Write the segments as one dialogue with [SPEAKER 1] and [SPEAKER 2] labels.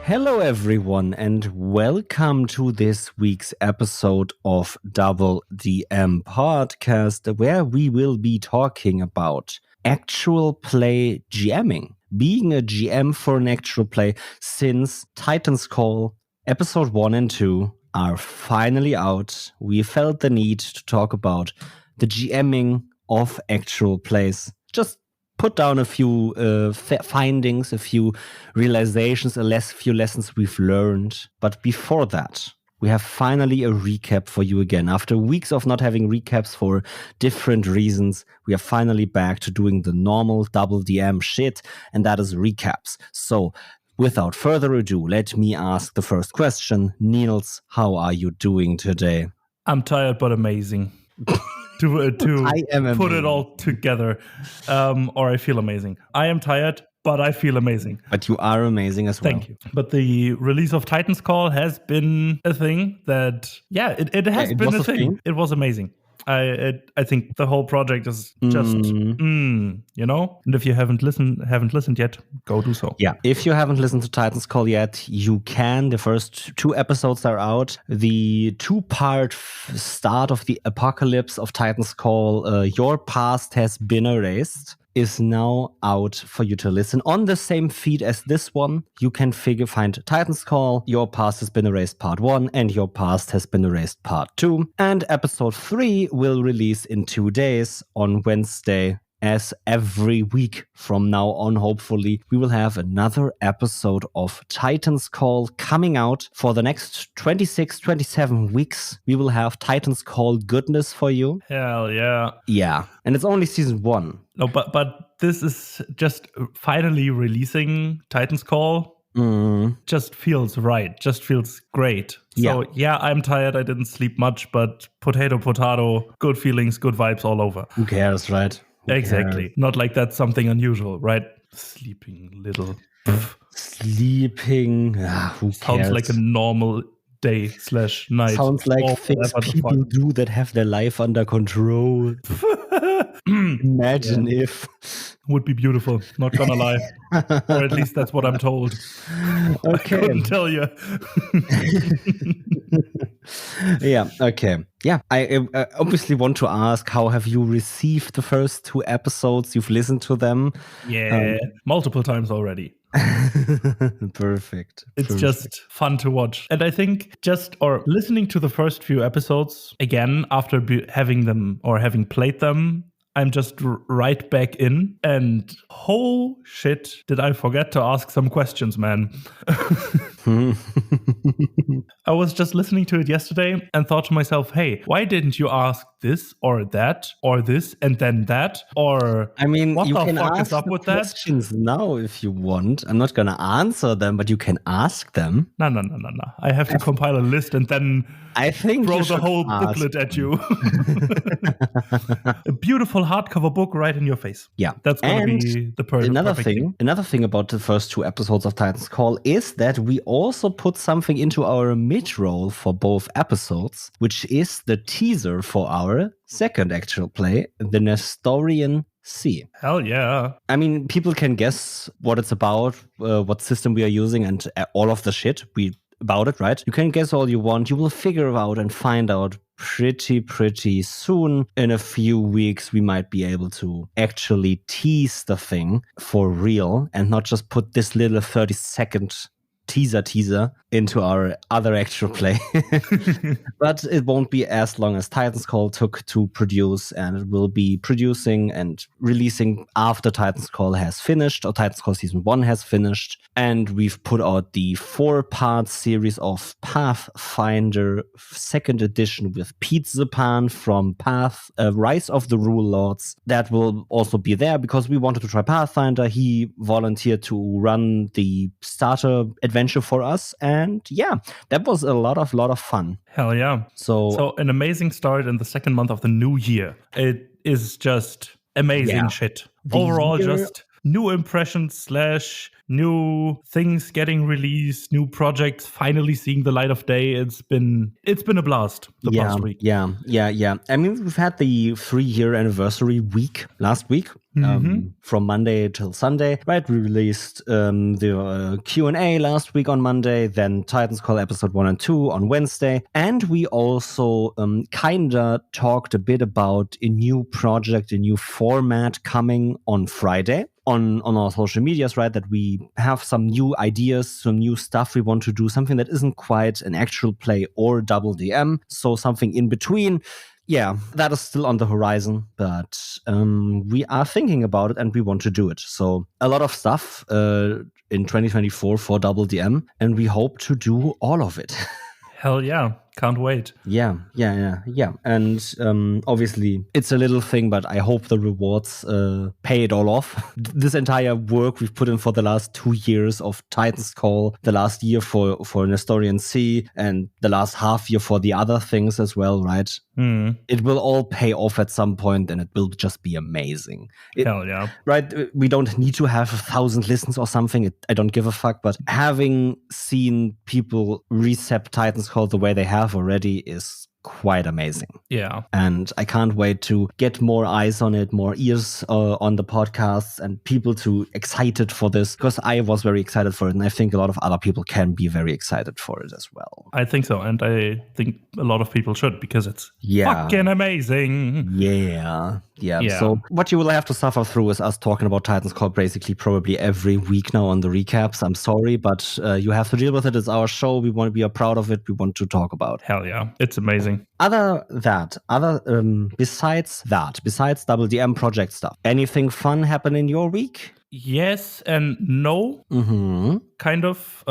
[SPEAKER 1] Hello, everyone, and welcome to this week's episode of DoubleDM podcast, where we will be talking about actual play GMing. Being a GM for an actual play, since Titan's Call episode 1 and 2 are finally out, we felt the need to talk about the GMing of actual plays. Just put down a few findings, a few realizations, few lessons we've learned. But before that, we have finally a recap for you again. After weeks of not having recaps for different reasons, we are finally back to doing the normal DoubleDM shit, and that is recaps. So, without further ado, let me ask the first question. Nils, how are you doing today?
[SPEAKER 2] I'm tired but amazing. to put it all together, or I feel amazing. I am tired, but I feel amazing.
[SPEAKER 1] But you are amazing as well.
[SPEAKER 2] Thank you. But the release of Titan's Call has been a thing that, it has been a thing. It was amazing. I think the whole project is just, And if you haven't listened yet, go do so.
[SPEAKER 1] Yeah, if you haven't listened to Titan's Call yet, you can. The first 2 episodes are out. The 2-part start of the apocalypse of Titan's Call, Your Past Has Been Erased, is now out for you to listen on the same feed as this one. You can find Titan's Call, Your Past Has Been Erased Part 1, and Your Past Has Been Erased Part 2. And episode 3 will release in 2 days on Wednesday. As every week from now on, hopefully, we will have another episode of Titan's Call coming out for the next 26, 27 weeks. We will have Titan's Call goodness for you.
[SPEAKER 2] Hell yeah.
[SPEAKER 1] Yeah. And it's only season 1.
[SPEAKER 2] No, but this is just finally releasing Titan's Call. Just feels right. Just feels great. So yeah, I'm tired. I didn't sleep much, but potato, good feelings, good vibes all over.
[SPEAKER 1] Who cares, right?
[SPEAKER 2] Exactly. Not like that's something unusual, right? Sleeping little.
[SPEAKER 1] Sleeping. Who
[SPEAKER 2] Sounds
[SPEAKER 1] cares?
[SPEAKER 2] like a normal day/night.
[SPEAKER 1] Sounds like things people do that have their life under control. Imagine if.
[SPEAKER 2] Would be beautiful. Not gonna lie. Or at least that's what I'm told.
[SPEAKER 1] Okay.
[SPEAKER 2] I couldn't tell you.
[SPEAKER 1] Yeah, okay. Yeah, I obviously want to ask, how have you received the first 2 episodes? You've listened to them?
[SPEAKER 2] Yeah, multiple times already.
[SPEAKER 1] Perfect.
[SPEAKER 2] It's just fun to watch. And I think listening to the first few episodes again after having played them, I'm just right back in, and oh shit, did I forget to ask some questions, man. I was just listening to it yesterday and thought to myself, hey, why didn't you ask this or that or this and then that? Or
[SPEAKER 1] I mean,
[SPEAKER 2] what
[SPEAKER 1] you
[SPEAKER 2] the
[SPEAKER 1] can
[SPEAKER 2] fuck
[SPEAKER 1] ask
[SPEAKER 2] is up with
[SPEAKER 1] questions now if you want. I'm not going to answer them, but you can ask them.
[SPEAKER 2] No. I have to compile a list and then throw the whole booklet at you. A beautiful hardcover book right in your face.
[SPEAKER 1] Yeah.
[SPEAKER 2] That's going to be the perfect
[SPEAKER 1] Another thing about the first 2 episodes of Titan's Call is that we also put something into our midroll for both episodes, which is the teaser for our second actual play, The Nestorian Sea.
[SPEAKER 2] Hell yeah.
[SPEAKER 1] I mean, people can guess what it's about, what system we are using, and all of the shit about it, right? You can guess all you want. You will figure out and find out pretty soon. In a few weeks, we might be able to actually tease the thing for real and not just put this little 30-second teaser into our other actual play. But it won't be as long as Titan's Call took to produce, and it will be producing and releasing after Titan's Call has finished, or Titan's Call Season 1 has finished. And we've put out the 4-part series of Pathfinder 2nd edition with Pizza Pan from Rise of the Rule Lords. That will also be there because we wanted to try Pathfinder. He volunteered to run the starter adventure for us, and yeah, that was a lot of fun.
[SPEAKER 2] Hell yeah. So an amazing start in the second month of the new year. It is just amazing shit. Overall, just new impressions / new things getting released, new projects finally seeing the light of day. It's been a blast the past week.
[SPEAKER 1] Yeah. I mean, we've had the 3-year anniversary week last week. From Monday till Sunday, right? We released the Q&A last week on Monday, then Titans Call episode 1 and 2 on Wednesday. And we also kinda talked a bit about a new project, a new format coming on Friday. On our social medias, right, that we have some new ideas, some new stuff we want to do, something that isn't quite an actual play or DoubleDM, so something in between. Yeah, that is still on the horizon, but we are thinking about it and we want to do it. So a lot of stuff in 2024 for DoubleDM, and we hope to do all of it.
[SPEAKER 2] Hell yeah. Can't wait.
[SPEAKER 1] Yeah. And obviously, it's a little thing, but I hope the rewards pay it all off. This entire work we've put in for the last 2 years of Titans Call, the last year for Nestorian Sea, and the last half year for the other things as well, right? It will all pay off at some point, and it will just be amazing.
[SPEAKER 2] Hell yeah.
[SPEAKER 1] Right? We don't need to have 1,000 listens or something. I don't give a fuck. But having seen people recept Titans Call the way they have already is quite amazing.
[SPEAKER 2] Yeah.
[SPEAKER 1] And I can't wait to get more eyes on it, more ears on the podcasts, and people to excited for this, because I was very excited for it, and I think a lot of other people can be very excited for it as well.
[SPEAKER 2] I think so, and I think a lot of people should, because it's fucking amazing.
[SPEAKER 1] Yeah. So what you will have to suffer through is us talking about Titans Call basically probably every week now on the recaps. I'm sorry, but you have to deal with it. It's our show. We are proud of it. We want to talk about.
[SPEAKER 2] Hell yeah. It's amazing.
[SPEAKER 1] Besides DoubleDM project stuff, anything fun happen in your week?
[SPEAKER 2] Yes and no. Kind of.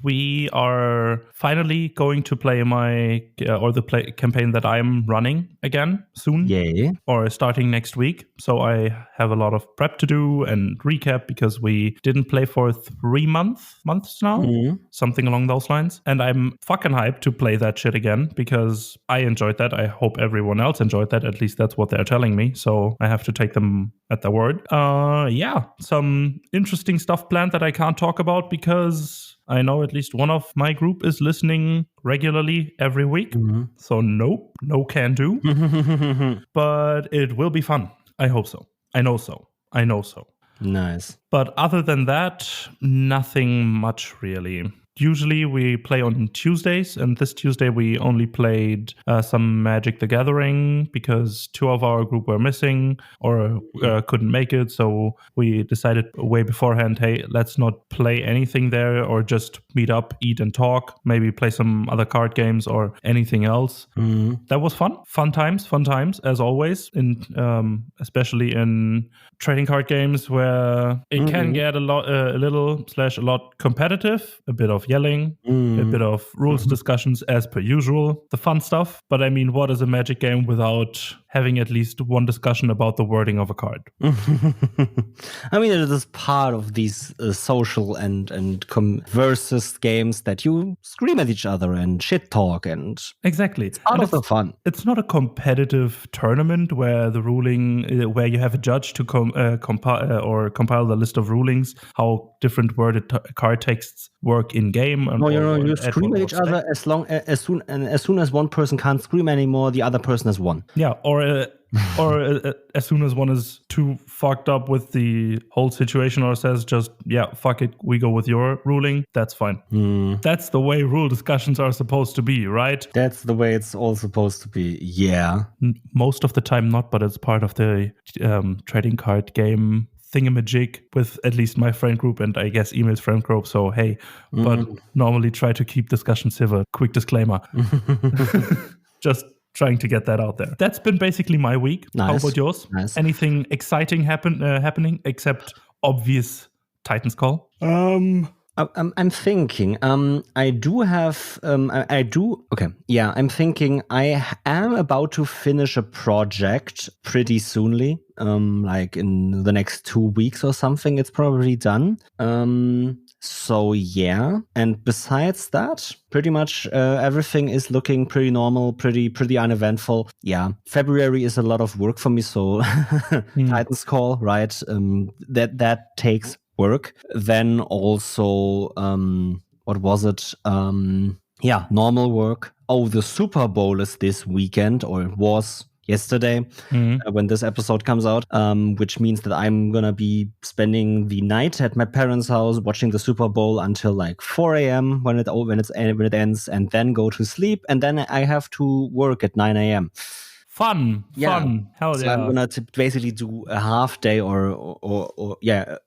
[SPEAKER 2] We are finally going to play the campaign that I'm running again soon.
[SPEAKER 1] Yay.
[SPEAKER 2] Or starting next week. So I have a lot of prep to do and recap, because we didn't play for 3 months now. Something along those lines. And I'm fucking hyped to play that shit again, because I enjoyed that. I hope everyone else enjoyed that. At least that's what they're telling me. So I have to take them at their word. Some interesting stuff planned that I can't talk about, because I know at least one of my group is listening regularly every week. So no can do. But it will be fun. I hope so. I know so.
[SPEAKER 1] Nice.
[SPEAKER 2] But other than that, nothing much really. Usually we play on Tuesdays, and this Tuesday we only played some Magic the Gathering, because 2 of our group were missing or couldn't make it. So we decided way beforehand, hey, let's not play anything there, or just meet up, eat and talk, maybe play some other card games or anything else. That was fun. Fun times, as always, especially in trading card games, where it can get a lot competitive, a bit of yelling, a bit of rules discussions as per usual, the fun stuff. But I mean, what is a Magic game without having at least one discussion about the wording of a card?
[SPEAKER 1] I mean, it is part of these social and versus games that you scream at each other and shit talk, and
[SPEAKER 2] exactly,
[SPEAKER 1] it's part of the fun.
[SPEAKER 2] It's not a competitive tournament where the where you have a judge to compile the list of rulings, how different worded card texts work in game.
[SPEAKER 1] And you scream at each other as soon as one person can't scream anymore, the other person has won.
[SPEAKER 2] Yeah, or as soon as one is too fucked up with the whole situation, or says just, yeah, fuck it, we go with your ruling, that's fine. That's the way rule discussions are supposed to be, right?
[SPEAKER 1] That's the way it's all supposed to be, yeah.
[SPEAKER 2] Most of the time not, but it's part of the trading card game thingamajig with at least my friend group, and I guess Emil's friend group. So hey, but normally try to keep discussion civil. Quick disclaimer. Just trying to get that out there. That's been basically my week.
[SPEAKER 1] Nice.
[SPEAKER 2] How about yours?
[SPEAKER 1] Nice.
[SPEAKER 2] Anything exciting happening except obvious Titans Call?
[SPEAKER 1] I'm thinking. I'm thinking I am about to finish a project pretty soonly. Like in the next 2 weeks or something, it's probably done. So yeah, and besides that, pretty much everything is looking pretty normal, pretty uneventful. Yeah, February is a lot of work for me, so Titans Call, right? That takes work. Then also, what was it? Normal work. Oh, the Super Bowl is this weekend, or it was yesterday when this episode comes out, which means that I'm gonna be spending the night at my parents' house watching the Super Bowl until like 4 a.m. when it ends, and then go to sleep, and then I have to work at 9 a.m.
[SPEAKER 2] Fun. Hell
[SPEAKER 1] so
[SPEAKER 2] yeah.
[SPEAKER 1] I'm gonna basically do a half day a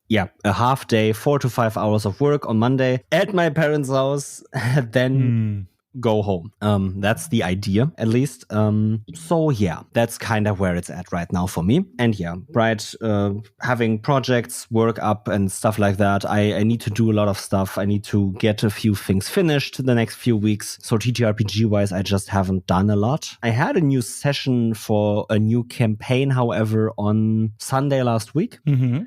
[SPEAKER 1] half day, 4 to 5 hours of work on Monday at my parents' house, and then go home. That's the idea, at least. So yeah, that's kind of where it's at right now for me. And yeah, right, having projects, work up and stuff like that. I need to do a lot of stuff. I need to get a few things finished the next few weeks. So TTRPG wise, I just haven't done a lot. I had a new session for a new campaign, however, on Sunday last week,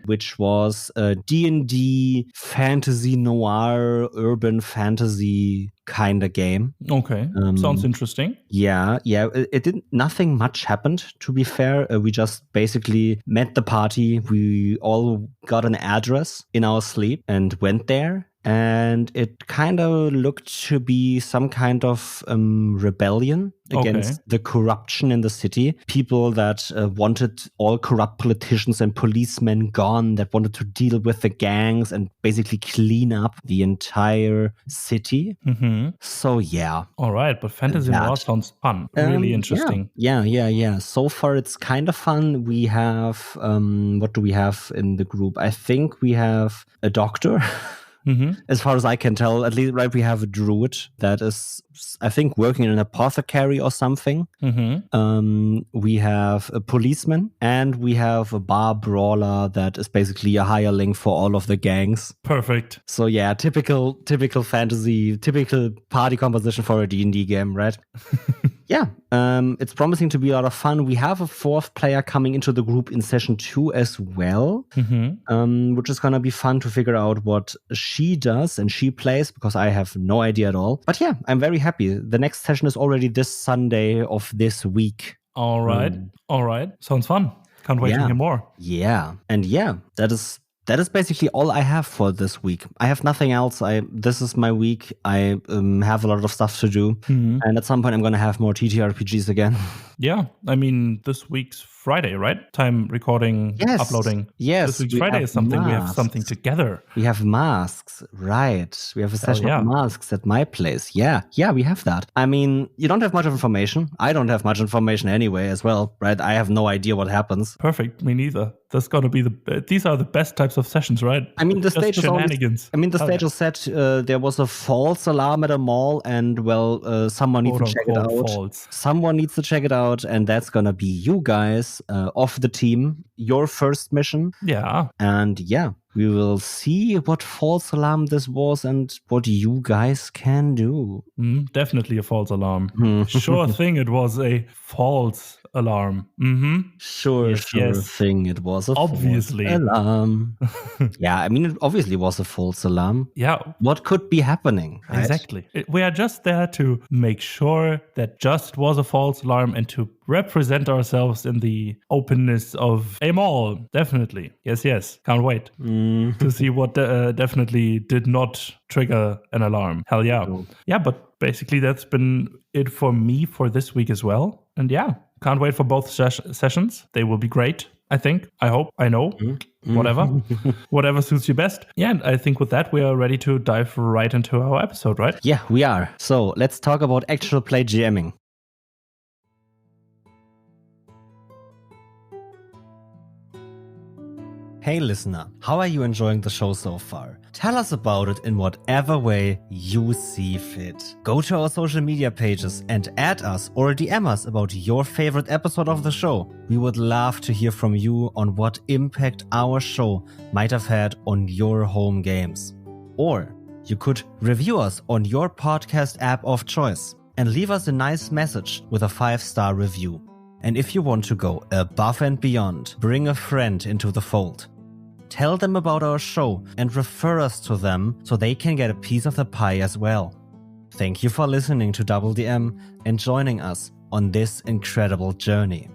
[SPEAKER 1] which was a D&D fantasy noir, urban fantasy kind of game.
[SPEAKER 2] Okay. Sounds interesting.
[SPEAKER 1] Yeah. It didn't. Nothing much happened, to be fair. We just basically met the party. We all got an address in our sleep and went there. And it kind of looked to be some kind of rebellion against the corruption in the city. People that wanted all corrupt politicians and policemen gone, that wanted to deal with the gangs and basically clean up the entire city. So yeah.
[SPEAKER 2] All right, but fantasy noir sounds fun. Really interesting.
[SPEAKER 1] Yeah. So far it's kind of fun. We have, what do we have in the group? I think we have a doctor. As far as I can tell, at least, right, we have a druid that is, I think, working in an apothecary or something. We have a policeman, and we have a bar brawler that is basically a hireling for all of the gangs.
[SPEAKER 2] Perfect.
[SPEAKER 1] So yeah, typical fantasy, typical party composition for a D&D game, right? Yeah, it's promising to be a lot of fun. We have a fourth player coming into the group in session 2 as well, which is going to be fun to figure out what she does and she plays, because I have no idea at all. But yeah, I'm very happy. The next session is already this Sunday of this week.
[SPEAKER 2] All right. Sounds fun. Can't wait to hear more.
[SPEAKER 1] Yeah. And yeah, that is basically all I have for this week. I have nothing else. This is my week. I have a lot of stuff to do. And at some point, I'm going to have more TTRPGs again.
[SPEAKER 2] Yeah. I mean, this week's Friday, right? Time recording, uploading.
[SPEAKER 1] Yes.
[SPEAKER 2] This week's Friday is something. We have something together.
[SPEAKER 1] We have masks. Right. We have a session of masks at my place. Yeah, we have that. I mean, you don't have much information. I don't have much information anyway as well, right? I have no idea what happens.
[SPEAKER 2] Perfect. Me neither. That's going to be these are the best types of sessions, right?
[SPEAKER 1] I mean, the stage is
[SPEAKER 2] shenanigans.
[SPEAKER 1] Stage is set. There was a false alarm at a mall, and someone needs to check it out. False. Someone needs to check it out, and that's gonna be you guys of the team. Your first mission.
[SPEAKER 2] Yeah.
[SPEAKER 1] And yeah, we will see what false alarm this was and what you guys can do.
[SPEAKER 2] Definitely a false alarm. Sure thing, it was a false alarm.
[SPEAKER 1] Sure thing, it was a false alarm. Yeah, I mean, it obviously was a false alarm.
[SPEAKER 2] Yeah.
[SPEAKER 1] What could be happening? Right?
[SPEAKER 2] Exactly. We are just there to make sure that just was a false alarm and to represent ourselves in the openness of a mall. Definitely. Yes. Can't wait to see what definitely did not trigger an alarm. Hell yeah. Cool. Yeah, but basically that's been it for me for this week as well. And yeah, can't wait for both sessions. They will be great, I think. I hope. I know. Whatever. Whatever suits you best. Yeah, and I think with that, we are ready to dive right into our episode, right?
[SPEAKER 1] Yeah, we are. So let's talk about actual play GMing. Hey listener, how are you enjoying the show so far? Tell us about it in whatever way you see fit. Go to our social media pages and add us or DM us about your favorite episode of the show. We would love to hear from you on what impact our show might have had on your home games. Or you could review us on your podcast app of choice and leave us a nice message with a 5-star review. And if you want to go above and beyond, bring a friend into the fold. Tell them about our show and refer us to them so they can get a piece of the pie as well. Thank you for listening to DoubleDM and joining us on this incredible journey.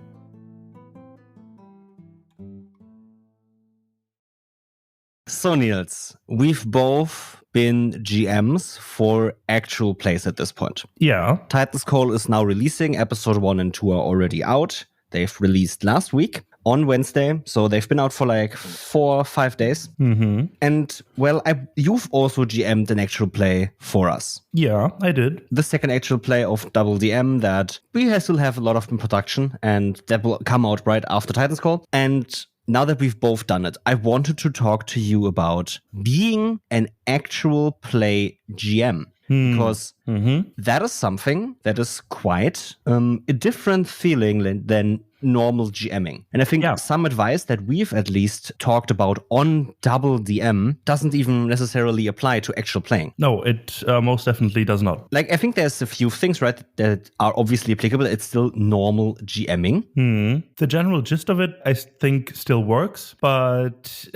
[SPEAKER 1] So, Nils, we've both been GMs for actual plays at this point.
[SPEAKER 2] Yeah.
[SPEAKER 1] Titan's Call is now releasing. Episode 1 and 2 are already out. They've released last week on Wednesday. So they've been out for like 4 or 5 days.
[SPEAKER 2] Mm-hmm.
[SPEAKER 1] And, well, you've also GM'd an actual play for us.
[SPEAKER 2] Yeah, I did.
[SPEAKER 1] The second actual play of DoubleDM that we still have a lot of in production, and that will come out right after Titan's Call. And now that we've both done it, I wanted to talk to you about being an actual play GM. Because that is something that is quite a different feeling than normal GMing. And I think some advice that we've at least talked about on DoubleDM doesn't even necessarily apply to actual playing.
[SPEAKER 2] No, it most definitely does not.
[SPEAKER 1] Like, I think there's a few things, right, that are obviously applicable. It's still normal GMing.
[SPEAKER 2] The general gist of it, I think, still works. But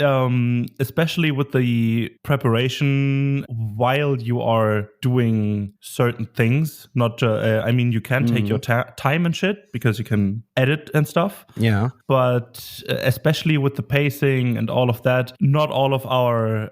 [SPEAKER 2] especially with the preparation while you are doing certain things, not you can take your time and shit because you can edit and stuff.
[SPEAKER 1] Yeah.
[SPEAKER 2] But especially with the pacing and all of that, not all of our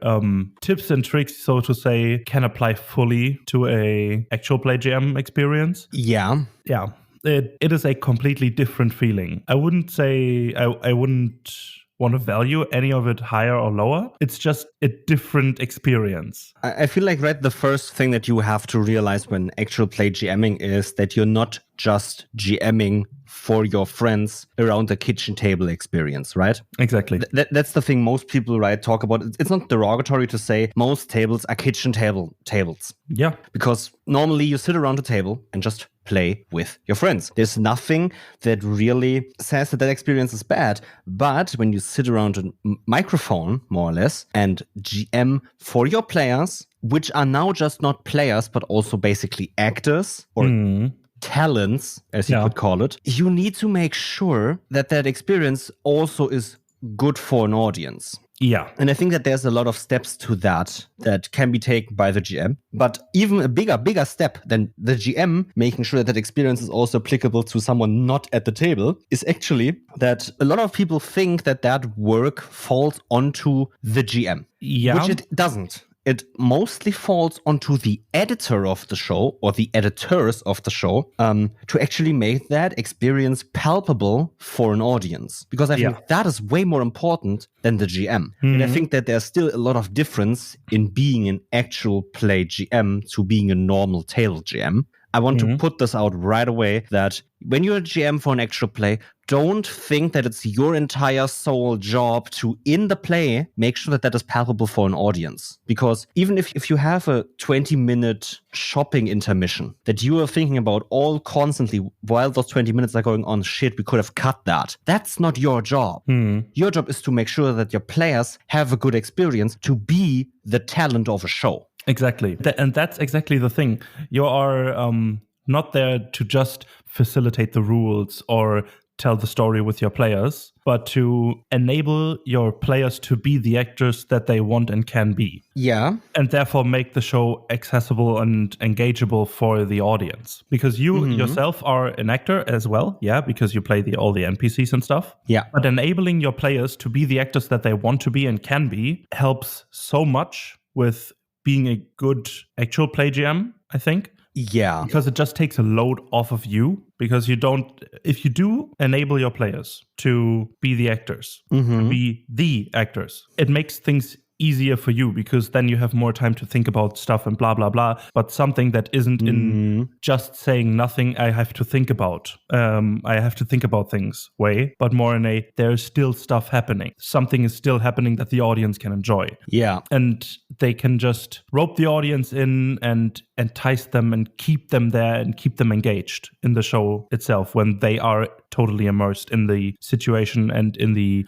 [SPEAKER 2] tips and tricks, so to say, can apply fully to a actual play GM experience.
[SPEAKER 1] Yeah.
[SPEAKER 2] Yeah. It is a completely different feeling. I wouldn't say I wouldn't want to value any of it higher or lower. It's just a different experience.
[SPEAKER 1] I feel like, right, the first thing that you have to realize when actual play GMing is that you're not just GMing for your friends around the kitchen table experience, right?
[SPEAKER 2] Exactly.
[SPEAKER 1] That's the thing most people, right, talk about. It's not derogatory to say most tables are kitchen tables.
[SPEAKER 2] Yeah.
[SPEAKER 1] Because normally you sit around a table and just play with your friends. There's nothing that really says that experience is bad. But when you sit around a microphone, more or less, and GM for your players, which are now just not players, but also basically actors or talents, as you could call it, you need to make sure that experience also is good for an audience.
[SPEAKER 2] Yeah.
[SPEAKER 1] And I think that there's a lot of steps to that can be taken by the GM. But even a bigger step than the GM making sure that experience is also applicable to someone not at the table is actually that a lot of people think that work falls onto the GM.
[SPEAKER 2] Yeah.
[SPEAKER 1] Which it doesn't. It mostly falls onto the editor of the show or the editors of the show to actually make that experience palpable for an audience. Because I think that is way more important than the GM. And I think that there's still a lot of difference in being an actual play GM to being a normal table GM. I want to put this out right away that when you're a GM for an actual play, don't think that it's your entire sole job to, in the play, make sure that is palpable for an audience. Because even if you have a 20-minute shopping intermission that you are thinking about all constantly while those 20 minutes are going on, shit, we could have cut that. That's not your job. Your job is to make sure that your players have a good experience to be the talent of a show.
[SPEAKER 2] Exactly. And that's exactly the thing. You are not there to just facilitate the rules or tell the story with your players, but to enable your players to be the actors that they want and can be.
[SPEAKER 1] Yeah.
[SPEAKER 2] And therefore make the show accessible and engageable for the audience. Because you yourself are an actor as well, because you play all the NPCs and stuff.
[SPEAKER 1] Yeah.
[SPEAKER 2] But enabling your players to be the actors that they want to be and can be helps so much with being a good actual play GM, I think.
[SPEAKER 1] Yeah.
[SPEAKER 2] Because it just takes a load off of you. Because if you do enable your players to be the actors, to be the actors, it makes things easier for you because then you have more time to think about stuff and blah, blah, blah. But something that isn't in just saying nothing I have to think about. I have to think about things way, but more in there's still stuff happening. Something is still happening that the audience can enjoy.
[SPEAKER 1] Yeah.
[SPEAKER 2] And they can just rope the audience in and entice them and keep them there and keep them engaged in the show itself when they are totally immersed in the situation and in the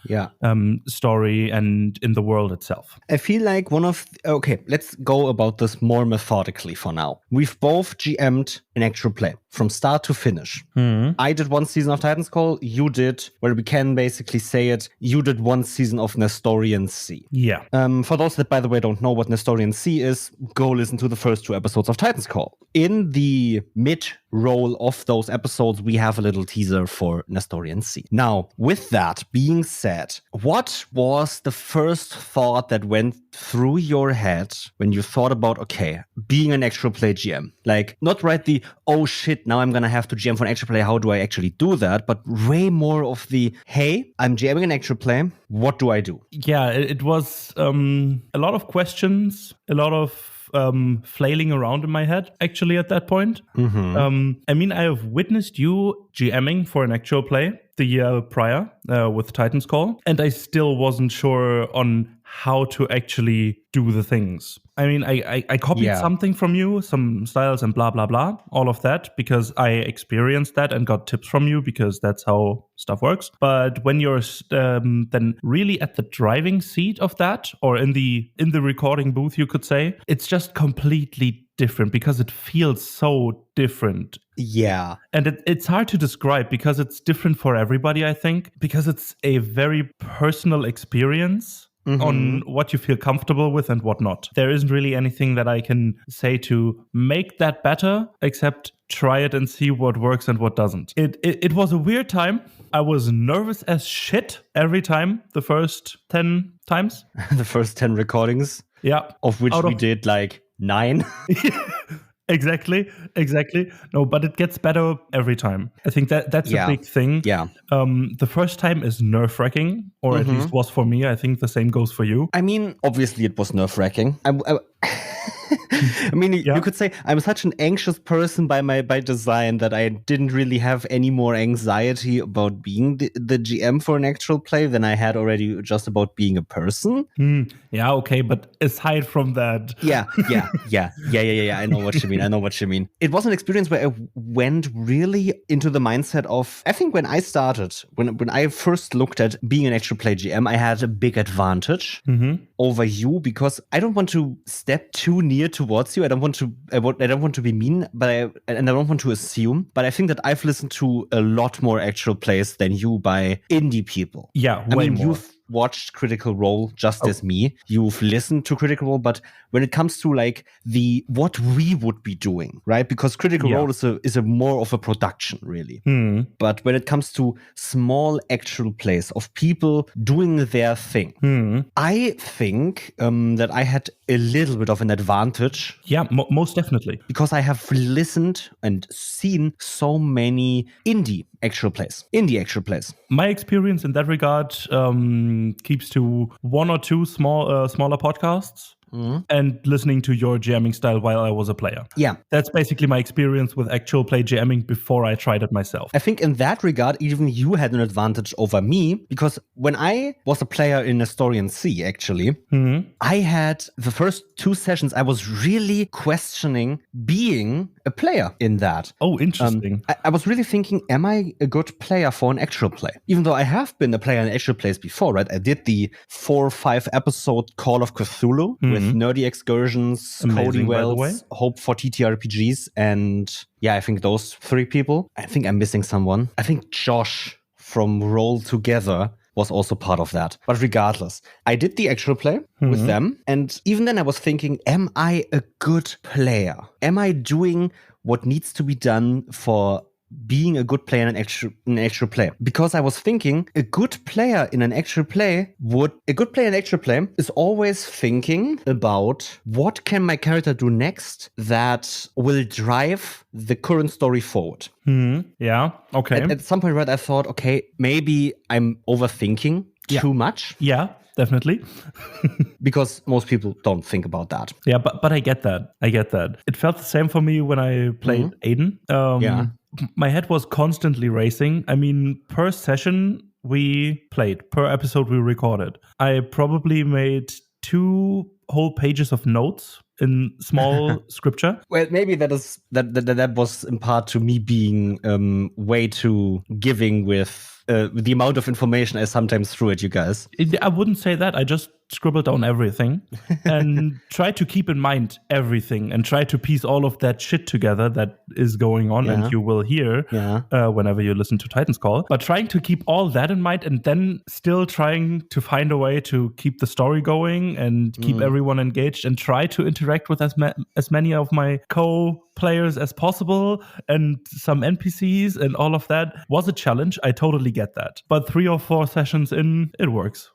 [SPEAKER 2] story and in the world itself.
[SPEAKER 1] I feel like let's go about this more methodically for now. We've both GM'd an actual play from start to finish. I did one season of Titan's Call. You did, where we can basically say it, you did one season of Nestorian Sea.
[SPEAKER 2] Yeah.
[SPEAKER 1] For those that, by the way, don't know what Nestorian Sea is, go listen to the first 2 episodes of Titan's Call. In the roll of those episodes, we have a little teaser for Nestorian Sea. Now, with that being said, what was the first thought that went through your head when you thought about, okay, being an actual play GM? Like, not right the, oh shit, now I'm gonna have to GM for an actual play, how do I actually do that? But way more of the, hey, I'm GMing an actual play, what do I do?
[SPEAKER 2] Yeah, it was a lot of questions, a lot of flailing around in my head, actually, at that point. I mean, I have witnessed you GMing for an actual play the year prior with Titan's Call, and I still wasn't sure on how to actually do the things. I mean, I copied something from you, some styles and blah, blah, blah, all of that, because I experienced that and got tips from you, because that's how stuff works. But when you're then really at the driving seat of that, or in the recording booth, you could say, it's just completely different because it feels so different.
[SPEAKER 1] Yeah.
[SPEAKER 2] And it's hard to describe because it's different for everybody, I think, because it's a very personal experience. On what you feel comfortable with and what not. There isn't really anything that I can say to make that better, except try it and see what works and what doesn't. It was a weird time. I was nervous as shit every time, the first 10 times.
[SPEAKER 1] The first 10 recordings.
[SPEAKER 2] Yeah.
[SPEAKER 1] Of which we did like 9.
[SPEAKER 2] Exactly. No, but it gets better every time. I think that's a big thing.
[SPEAKER 1] Yeah.
[SPEAKER 2] The first time is nerve-wracking, or at least was for me. I think the same goes for you.
[SPEAKER 1] I mean, obviously it was nerve-wracking. I mean, you could say I'm such an anxious person by design that I didn't really have any more anxiety about being the GM for an actual play than I had already just about being a person.
[SPEAKER 2] Yeah, okay, but aside from that.
[SPEAKER 1] Yeah. I know what you mean. It was an experience where I went really into the mindset of, I think when I started, when I first looked at being an actual play GM, I had a big advantage over you because I don't want to step too near towards you. I don't want to be mean, and I don't want to assume. But I think that I've listened to a lot more actual plays than you by indie people.
[SPEAKER 2] Yeah, way more.
[SPEAKER 1] You've watched Critical Role just as me. You've listened to Critical Role, but when it comes to like what we would be doing, right? Because Critical Role is a more of a production, really. But when it comes to small actual plays of people doing their thing, I think that I had a little bit of an advantage.
[SPEAKER 2] Yeah, most definitely.
[SPEAKER 1] Because I have listened and seen so many indie actual plays.
[SPEAKER 2] My experience in that regard keeps to one or two smaller podcasts. And listening to your jamming style while I was a player. Yeah. That's basically my experience with actual play jamming before I tried it myself.
[SPEAKER 1] I think in that regard, even you had an advantage over me, because when I was a player in Nestorian Sea, actually, I had the first 2 sessions, I was really questioning being a player in that.
[SPEAKER 2] Oh, interesting.
[SPEAKER 1] I was really thinking, am I a good player for an actual play? Even though I have been a player in actual plays before, right? I did the 4 or 5 episode Call of Cthulhu with Nerdy Excursions, Cody Wells, Hope for TTRPGs, and I think those 3 people. I think I'm missing someone. I think Josh from Roll Together was also part of that. But regardless, I did the actual play with them. And even then I was thinking, am I a good player? Am I doing what needs to be done for being a good player in an actual play? Because I was thinking a good player in an actual play is always thinking about what can my character do next that will drive the current story forward.
[SPEAKER 2] Yeah, okay.
[SPEAKER 1] At some point, right, I thought, okay, maybe I'm overthinking too much.
[SPEAKER 2] Yeah, definitely.
[SPEAKER 1] Because most people don't think about that.
[SPEAKER 2] Yeah, but I get that. It felt the same for me when I played Aiden. My head was constantly racing. I mean, per session we played, per episode we recorded, I probably made 2 whole pages of notes in small scripture.
[SPEAKER 1] Well, maybe that was in part to me being way too giving with the amount of information I sometimes threw at you guys.
[SPEAKER 2] I wouldn't say that. I just scribbled down everything and try to keep in mind everything and try to piece all of that shit together that is going on and you will hear whenever you listen to Titan's Call. But trying to keep all that in mind and then still trying to find a way to keep the story going and keep everyone engaged and try to interact with as many of my players as possible and some NPCs and all of that was a challenge. I totally get that. But 3 or 4 sessions in, it works.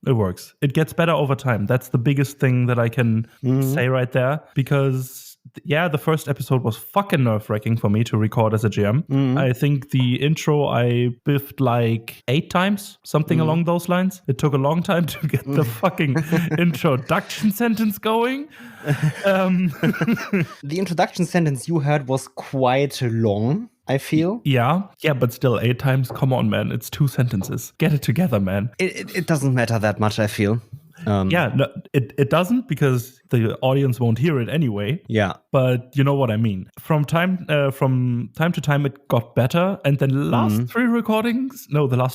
[SPEAKER 2] It gets better over time. That's the biggest thing that I can say right there, because the first episode was fucking nerve-wracking for me to record as a GM. I think the intro I biffed like 8 times, something along those lines. It took a long time to get the fucking introduction sentence going.
[SPEAKER 1] The introduction sentence you heard was quite long, I feel.
[SPEAKER 2] Yeah, but still 8 times. Come on, man. It's 2 sentences. Get it together, man.
[SPEAKER 1] It doesn't matter that much, I feel.
[SPEAKER 2] No, it doesn't, because the audience won't hear it anyway.
[SPEAKER 1] Yeah.
[SPEAKER 2] But you know what I mean. From time to time, it got better. And then the last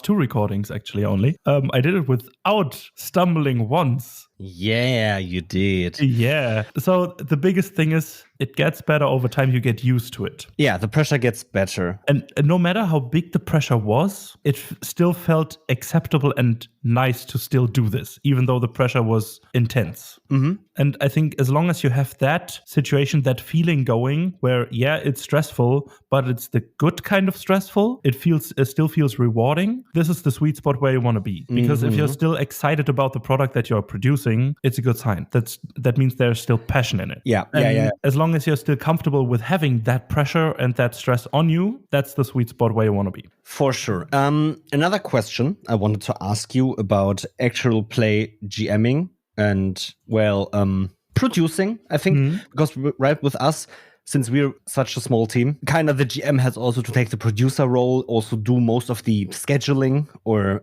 [SPEAKER 2] 2 recordings actually only, I did it without stumbling once.
[SPEAKER 1] Yeah, you did.
[SPEAKER 2] Yeah. So the biggest thing is it gets better over time. You get used to it.
[SPEAKER 1] Yeah, the pressure gets better.
[SPEAKER 2] And no matter how big the pressure was, it still felt acceptable and nice to still do this, even though the pressure was intense. And I think as long as you have that situation, that feeling going where, it's stressful, but it's the good kind of stressful, it still feels rewarding. This is the sweet spot where you want to be. Because if you're still excited about the product that you're producing, it's a good sign. That means there's still passion in it.
[SPEAKER 1] Yeah.
[SPEAKER 2] As long as you're still comfortable with having that pressure and that stress on you, that's the sweet spot where you want to be.
[SPEAKER 1] For sure. Another question I wanted to ask you about actual play GMing and, producing, I think, because right with us, since we're such a small team, kind of the GM has also to take the producer role, also do most of the scheduling, or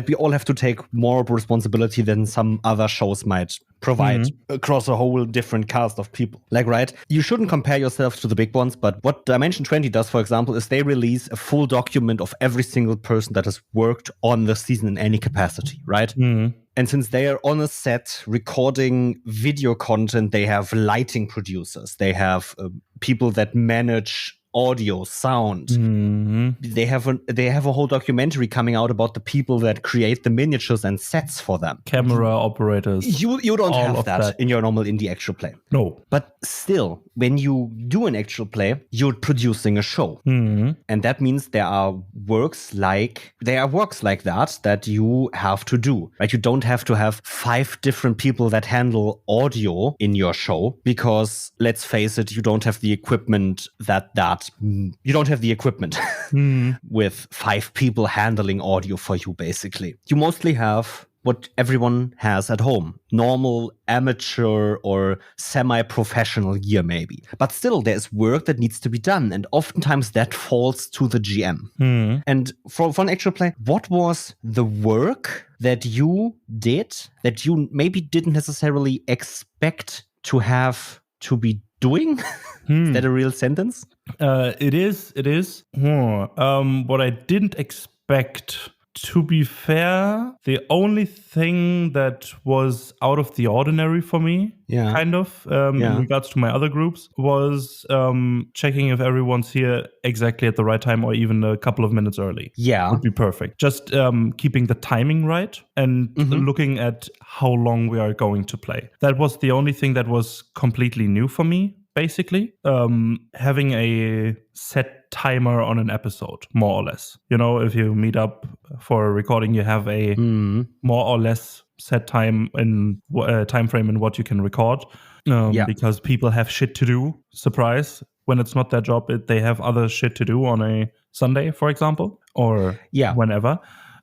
[SPEAKER 1] we all have to take more responsibility than some other shows might provide across a whole different cast of people. You shouldn't compare yourself to the big ones, but what Dimension 20 does, for example, is they release a full document of every single person that has worked on the season in any capacity, right? And since they are on a set recording video content, they have lighting producers, they have people that manage audio, sound. They have a whole documentary coming out about the people that create the miniatures and sets for them.
[SPEAKER 2] Camera operators.
[SPEAKER 1] You don't have that in your normal indie actual play.
[SPEAKER 2] No.
[SPEAKER 1] But still, when you do an actual play, you're producing a show. And that means there are works like that you have to do. Right? You don't have to have 5 different people that handle audio in your show, because let's face it, you don't have the equipment you don't have the equipment with 5 people handling audio for you, basically. You mostly have what everyone has at home. Normal, amateur, or semi-professional gear, maybe. But still, there's work that needs to be done, and oftentimes that falls to the GM. And for an actual play, what was the work that you did that you maybe didn't necessarily expect to have to be doing? Is that a real sentence?
[SPEAKER 2] It is. What I didn't expect, to be fair, the only thing that was out of the ordinary for me, in regards to my other groups, was checking if everyone's here exactly at the right time or even a couple of minutes early. Yeah. Would be perfect. Just keeping the timing right and looking at how long we are going to play. That was the only thing that was completely new for me. Basically, having a set timer on an episode, more or less. If you meet up for a recording, you have a more or less set time frame in what you can record. Because people have shit to do. Surprise. When it's not their job, they have other shit to do on a Sunday, for example, or whenever.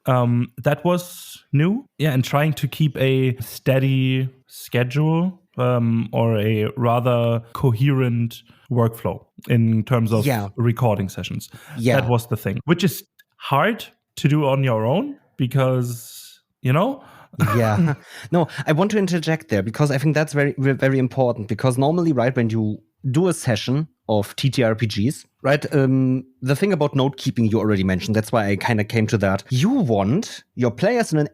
[SPEAKER 2] That was new. And trying to keep a steady schedule. Or a rather coherent workflow in terms of recording sessions. That was the thing, which is hard to do on your own because, No,
[SPEAKER 1] I want to interject there because I think that's very, very important, because normally, right, when you do a session of TTRPGs, right? The thing about note keeping you already mentioned. That's why I kind of came to that. You want your players in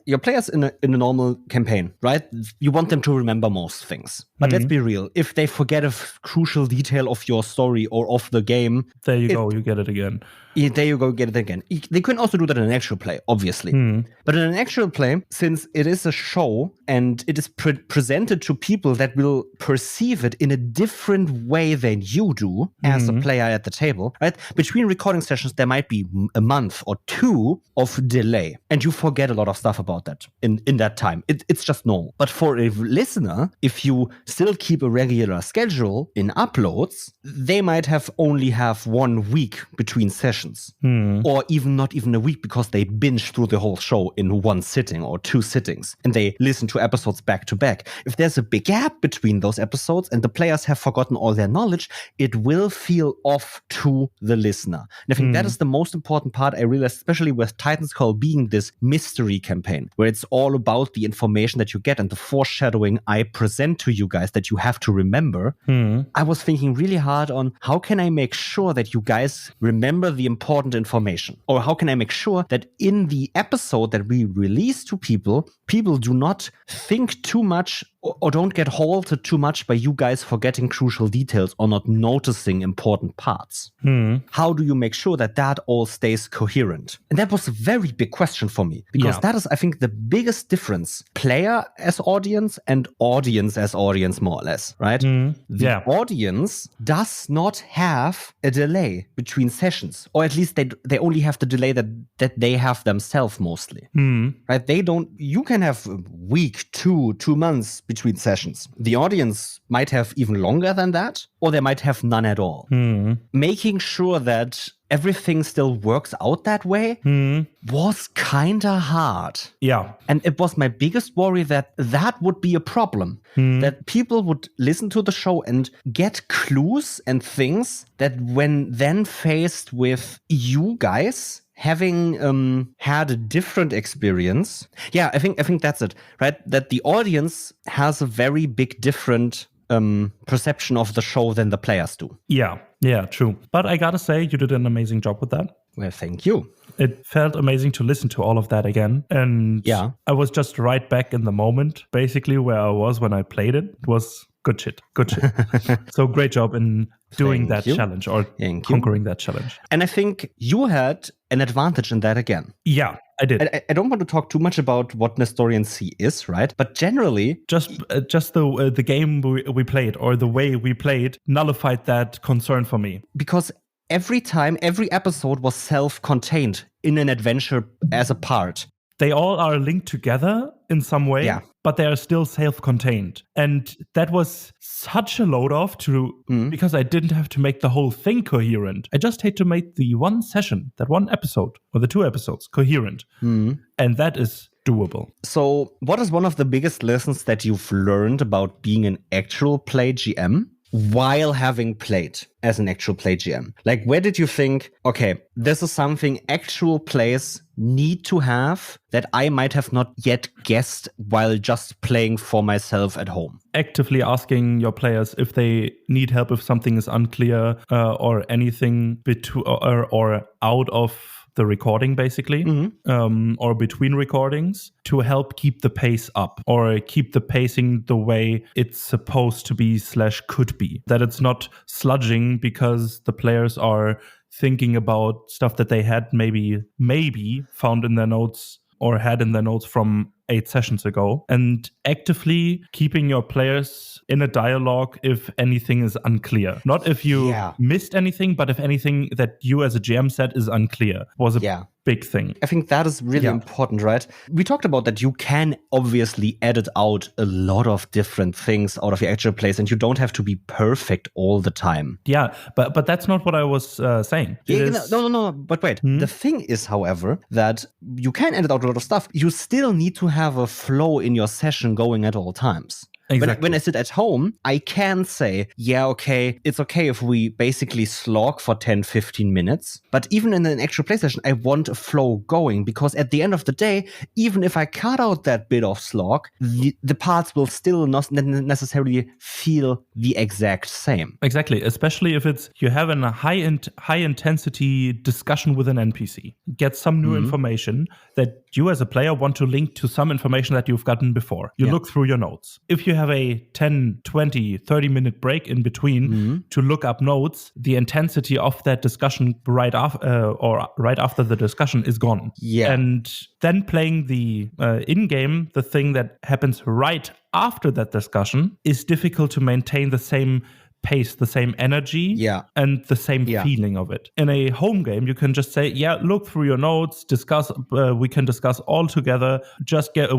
[SPEAKER 1] a normal campaign, right? You want them to remember most things. But let's be real. If they forget a crucial detail of your story or of the game,
[SPEAKER 2] there you go. You get it again.
[SPEAKER 1] There you go, get it again. They can also do that in an actual play, obviously. But in an actual play, since it is a show and it is presented to people that will perceive it in a different way than you do as a player at the table, right? Between recording sessions, there might be a month or two of delay, and you forget a lot of stuff about that in that time. It's just normal. But for a listener, if you still keep a regular schedule in uploads, they might only have 1 week between sessions. Or not even a week, because they binge through the whole show in one sitting or 2 sittings, and they listen to episodes back to back. If there's a big gap between those episodes and the players have forgotten all their knowledge, it will feel off to the listener. And I think that is the most important part I realized, especially with Titan's Call being this mystery campaign, where it's all about the information that you get and the foreshadowing I present to you guys that you have to remember. I was thinking really hard on how can I make sure that you guys remember the important information, or how can I make sure that in the episode that we release to people do not think too much or don't get halted too much by you guys forgetting crucial details or not noticing important parts. How do you make sure that all stays coherent? And that was a very big question for me, because that is, I think, the biggest difference. Player as audience and audience as audience, more or less, right? The audience does not have a delay between sessions, or at least they only have the delay that they have themselves mostly, right? You can have a week, 2 months between sessions. The audience might have even longer than that, or they might have none at all. Making sure that everything still works out that way was kinda hard.
[SPEAKER 2] Yeah.
[SPEAKER 1] And it was my biggest worry that would be a problem. That people would listen to the show and get clues and things that when then faced with you guys having had a different experience. Yeah, I think that's it, right? That the audience has a very big different perception of the show than the players do.
[SPEAKER 2] Yeah, true. But I gotta say, you did an amazing job with that.
[SPEAKER 1] Well, thank you.
[SPEAKER 2] It felt amazing to listen to all of that again. And I was just right back in the moment, basically where I was when I played it. It was good shit. So great job in doing that challenge or conquering that challenge.
[SPEAKER 1] And I think you had an advantage in that again.
[SPEAKER 2] Yeah, I did.
[SPEAKER 1] I don't want to talk too much about what Nestorian C is, right? But generally,
[SPEAKER 2] just the game we played, or the way we played, nullified that concern for me.
[SPEAKER 1] Because every episode was self-contained in an adventure as a part.
[SPEAKER 2] They all are linked together in some way, but they are still self-contained. And that was such a load off because I didn't have to make the whole thing coherent. I just had to make the one session, that one episode, or the 2 episodes coherent. And that is doable.
[SPEAKER 1] So what is one of the biggest lessons that you've learned about being an actual play GM while having played as an actual play GM? Like, where did you think, okay, this is something actual players need to have that I might have not yet guessed while just playing for myself at home?
[SPEAKER 2] Actively asking your players if they need help, if something is unclear or anything or out of the recording, basically, or between recordings, to help keep the pace up or keep the pacing the way it's supposed to be / could be. That it's not sludging because the players are thinking about stuff that they had maybe found in their notes or had in their notes from 8 sessions ago, and actively keeping your players in a dialogue if anything is unclear. Not if you missed anything, but if anything that you as a GM said is unclear was a big thing.
[SPEAKER 1] I think that is really important, right? We talked about that you can obviously edit out a lot of different things out of your actual plays, and you don't have to be perfect all the time.
[SPEAKER 2] Yeah, but that's not what I was saying.
[SPEAKER 1] No. But wait, the thing is, however, that you can edit out a lot of stuff. You still need to have a flow in your session going at all times.
[SPEAKER 2] Exactly.
[SPEAKER 1] When I sit at home, I can say, yeah, okay, it's okay if we basically slog for 10, 15 minutes. But even in an actual play session, I want a flow going, because at the end of the day, even if I cut out that bit of slog, the parts will still not necessarily feel the exact same.
[SPEAKER 2] Exactly, especially if you're having a high intensity discussion with an NPC. Get some new information that you as a player want to link to some information that you've gotten before. You look through your notes. If you have a 10, 20, 30-minute break in between to look up notes, the intensity of that discussion right after the discussion is gone.
[SPEAKER 1] Yeah.
[SPEAKER 2] And then playing the in-game, the thing that happens right after that discussion is difficult to maintain the same pace, the same energy, and the same feeling of it. In a home game, you can just say, look through your notes, discuss, we can discuss all together, just get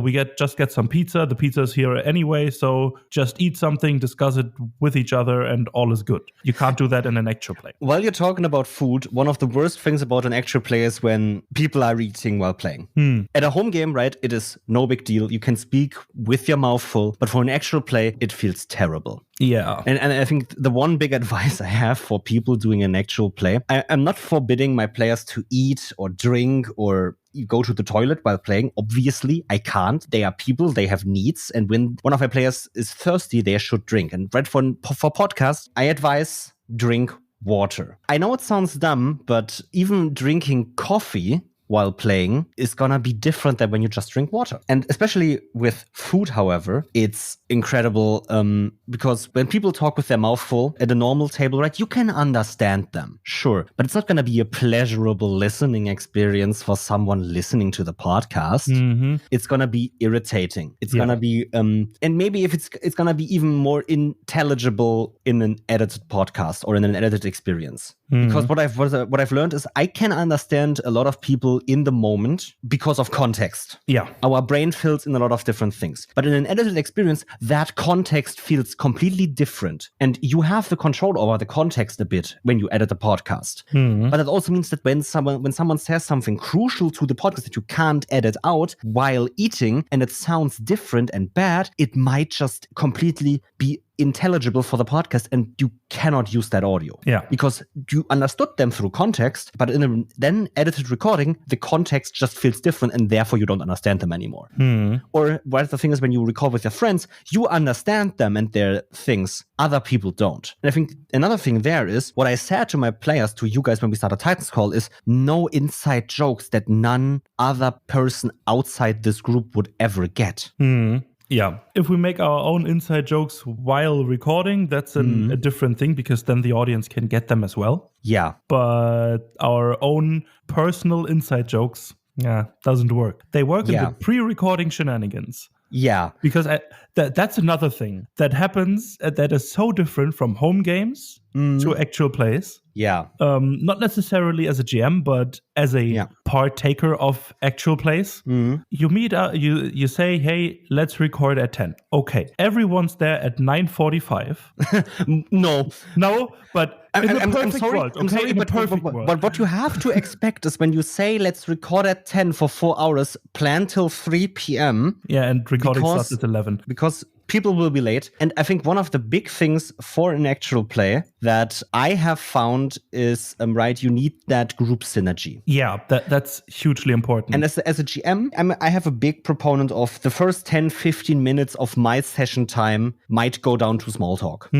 [SPEAKER 2] some pizza. The pizza is here anyway, so just eat something, discuss it with each other, and all is good. You can't do that in an actual play.
[SPEAKER 1] While you're talking about food, one of the worst things about an actual play is when people are eating while playing. At a home game, right, it is no big deal. You can speak with your mouth full, but for an actual play, it feels terrible.
[SPEAKER 2] Yeah.
[SPEAKER 1] And I think the one big advice I have for people doing an actual play, I'm not forbidding my players to eat or drink or go to the toilet while playing. Obviously, I can't. They are people, they have needs. And when one of my players is thirsty, they should drink. And right for podcasts, I advise drink water. I know it sounds dumb, but even drinking coffee while playing is gonna be different than when you just drink water. And especially with food, however, it's incredible because when people talk with their mouth full at a normal table, right, you can understand them, sure, but it's not gonna be a pleasurable listening experience for someone listening to the podcast. It's gonna be irritating. It's gonna be and maybe if it's gonna be even more intelligible in an edited podcast or in an edited experience. Because what I've learned is I can understand a lot of people in the moment because of context.
[SPEAKER 2] Yeah.
[SPEAKER 1] Our brain fills in a lot of different things. But in an edited experience, that context feels completely different. And you have the control over the context a bit when you edit a podcast. But it also means that when someone says something crucial to the podcast that you can't edit out while eating, and it sounds different and bad, it might just completely be intelligible for the podcast, and you cannot use that audio.
[SPEAKER 2] Yeah.
[SPEAKER 1] Because you understood them through context, but in a then edited recording, the context just feels different, and therefore you don't understand them anymore. Or what the thing is, when you record with your friends, you understand them and their things. Other people don't. And I think another thing there is, what I said to my players, to you guys when we started Titans Call, is no inside jokes that none other person outside this group would ever get.
[SPEAKER 2] Yeah. If we make our own inside jokes while recording, that's a different thing, because then the audience can get them as well.
[SPEAKER 1] Yeah.
[SPEAKER 2] But our own personal inside jokes, doesn't work. They work in the pre-recording shenanigans.
[SPEAKER 1] Yeah.
[SPEAKER 2] Because that's another thing that happens that is so different from home games to actual plays.
[SPEAKER 1] Yeah.
[SPEAKER 2] Not necessarily as a GM, but as a partaker of actual plays. You meet you say, hey, let's record at 10. Okay. Everyone's there at 9:45. No, but in a perfect world.
[SPEAKER 1] I'm sorry, but what you have to expect is when you say let's record at 10 for 4 hours, plan till 3 p.m.
[SPEAKER 2] Yeah, and recording starts at 11.
[SPEAKER 1] Because people will be late. And I think one of the big things for an actual play that I have found is, you need that group synergy.
[SPEAKER 2] Yeah, that's hugely important.
[SPEAKER 1] And as a GM, I have a big proponent of the first 10, 15 minutes of my session time might go down to small talk.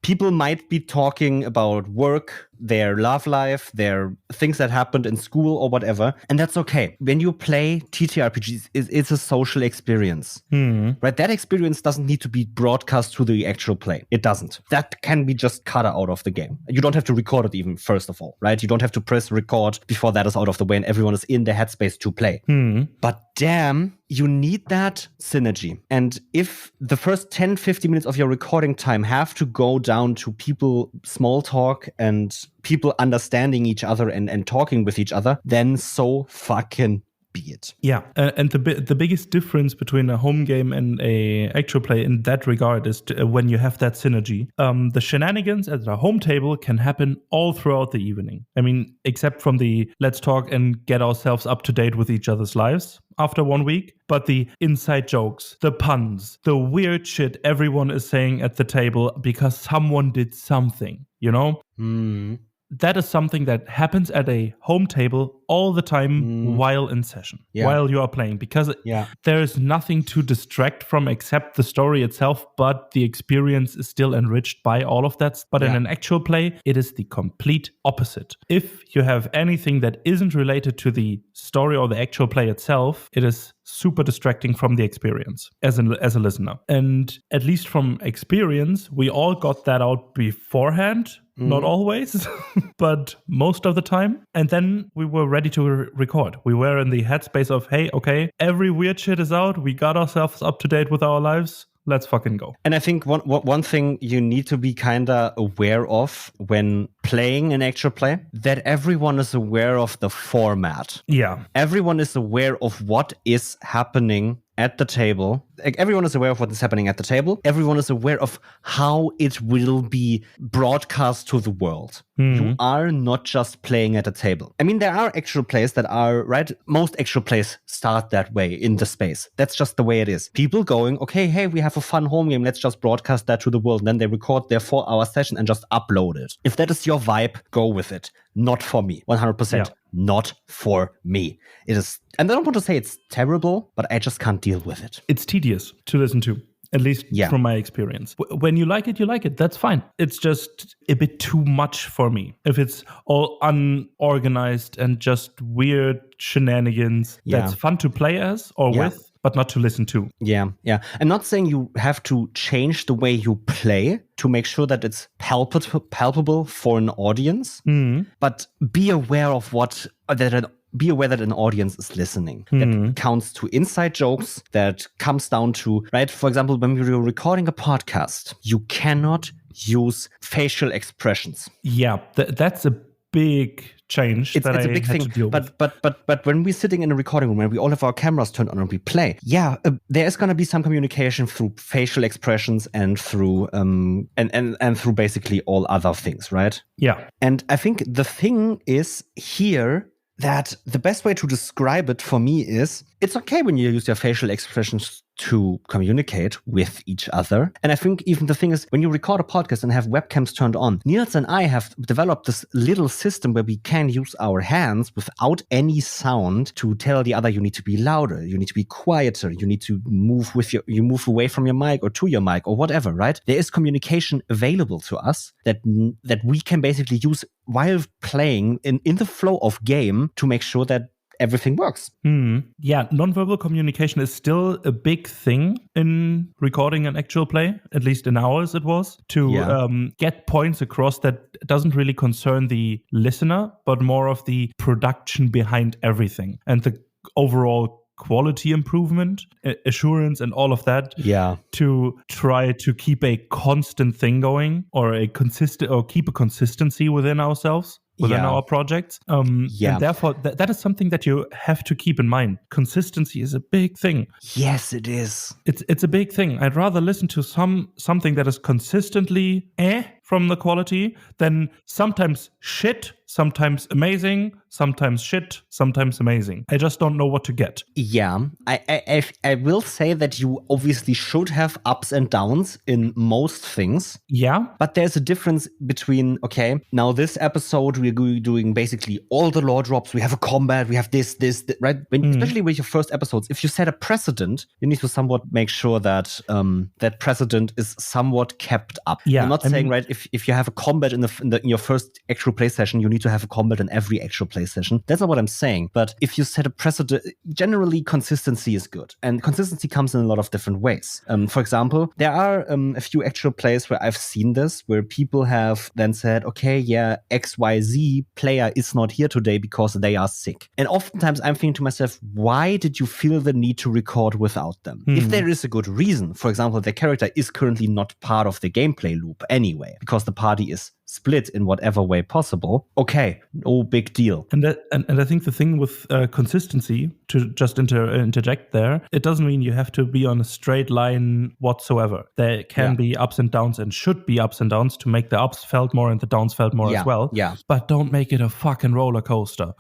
[SPEAKER 1] People might be talking about work, their love life, their things that happened in school or whatever. And that's okay. When you play TTRPGs, it's a social experience. Right? That experience doesn't need to be broadcast to the actual play. It doesn't. That can be just cut out of the game. You don't have to record it even, first of all, right? You don't have to press record before that is out of the way and everyone is in the headspace to play. But damn, you need that synergy. And if the first 10, 15 minutes of your recording time have to go down to people small talk and people understanding each other and talking with each other, then so fucking be it.
[SPEAKER 2] Yeah, and the biggest difference between a home game and a actual play in that regard is when you have that synergy. The shenanigans at the home table can happen all throughout the evening. I mean, except from the let's talk and get ourselves up to date with each other's lives. after 1 week, but the inside jokes, the puns, the weird shit everyone is saying at the table because someone did something, you know? That is something that happens at a home table all the time while in session, while you are playing, because there is nothing to distract from except the story itself, but the experience is still enriched by all of that. But in an actual play, it is the complete opposite. If you have anything that isn't related to the story or the actual play itself, it is super distracting from the experience as a listener. And at least from experience, we all got that out beforehand. Not always, but most of the time. And then we were ready to record. We were in the headspace of, hey, okay, every weird shit is out. We got ourselves up to date with our lives. Let's fucking go.
[SPEAKER 1] And I think one thing you need to be kind of aware of when playing an actual play, that everyone is aware of the format.
[SPEAKER 2] Yeah.
[SPEAKER 1] Everyone is aware of what is happening at the table. Like, everyone is aware of what is happening at the table. Everyone is aware of how it will be broadcast to the world. You are not just playing at a table. I mean, there are actual plays that are, right? Most actual plays start that way in the space. That's just the way it is. People going, okay, hey, we have a fun home game. Let's just broadcast that to the world. And then they record their 4-hour session and just upload it. If that is your vibe, go with it. Not for me. 100%. Not for me. It is, and I don't want to say it's terrible, but I just can't deal with it.
[SPEAKER 2] It's tedious to listen to, at least from my experience. When you like it, that's fine. It's just a bit too much for me. If it's all unorganized and just weird shenanigans, that's fun to play as or with, but not to listen to. Yeah.
[SPEAKER 1] I'm not saying you have to change the way you play to make sure that it's palpable for an audience, but be aware of be aware that an audience is listening. That counts to inside jokes, that comes down to, right? For example, when we were recording a podcast, you cannot use facial expressions.
[SPEAKER 2] Yeah, that's a big change.
[SPEAKER 1] It's a big thing. But when we're sitting in a recording room, when we all have our cameras turned on and we play, there is going to be some communication through facial expressions and through and through basically all other things, right?
[SPEAKER 2] Yeah.
[SPEAKER 1] And I think the thing is here that the best way to describe it for me is, it's okay when you use your facial expressions to communicate with each other. And I think even the thing is, when you record a podcast and have webcams turned on, Nils and I have developed this little system where we can use our hands without any sound to tell the other, you need to be louder, you need to be quieter, you need to move away from your mic or to your mic or whatever, right? There is communication available to us that we can basically use while playing in the flow of game to make sure that everything works.
[SPEAKER 2] Yeah, nonverbal communication is still a big thing in recording an actual play, at least in ours it was, to get points across that doesn't really concern the listener, but more of the production behind everything and the overall quality improvement, assurance, and all of that.
[SPEAKER 1] Yeah.
[SPEAKER 2] To try to keep a constant thing going or keep a consistency within ourselves. Within our projects. And therefore, that is something that you have to keep in mind. Consistency is a big thing.
[SPEAKER 1] Yes, it is.
[SPEAKER 2] It's a big thing. I'd rather listen to something that is consistently from the quality than sometimes shit, sometimes amazing, sometimes shit, sometimes amazing. I just don't know what to get.
[SPEAKER 1] Yeah, I will say that you obviously should have ups and downs in most things.
[SPEAKER 2] Yeah.
[SPEAKER 1] But there's a difference between, okay, now this episode we're doing basically all the lore drops, we have a combat, we have this, right? Especially with your first episodes, if you set a precedent, you need to somewhat make sure that that precedent is somewhat kept up.
[SPEAKER 2] Yeah,
[SPEAKER 1] I'm not saying, right, if you have a combat in your first actual play session, you need to have a combat in every actual play session. That's not what I'm saying. But if you set a precedent, generally consistency is good. And consistency comes in a lot of different ways. For example, there are a few actual plays where I've seen this, where people have then said, okay, yeah, XYZ player is not here today because they are sick. And oftentimes I'm thinking to myself, why did you feel the need to record without them? If there is a good reason, for example, the character is currently not part of the gameplay loop anyway, because the party is split in whatever way possible, okay, no big deal.
[SPEAKER 2] And I think the thing with consistency, to just interject there, it doesn't mean you have to be on a straight line whatsoever. There can be ups and downs and should be ups and downs to make the ups felt more and the downs felt more as well.
[SPEAKER 1] Yeah.
[SPEAKER 2] But don't make it a fucking roller coaster.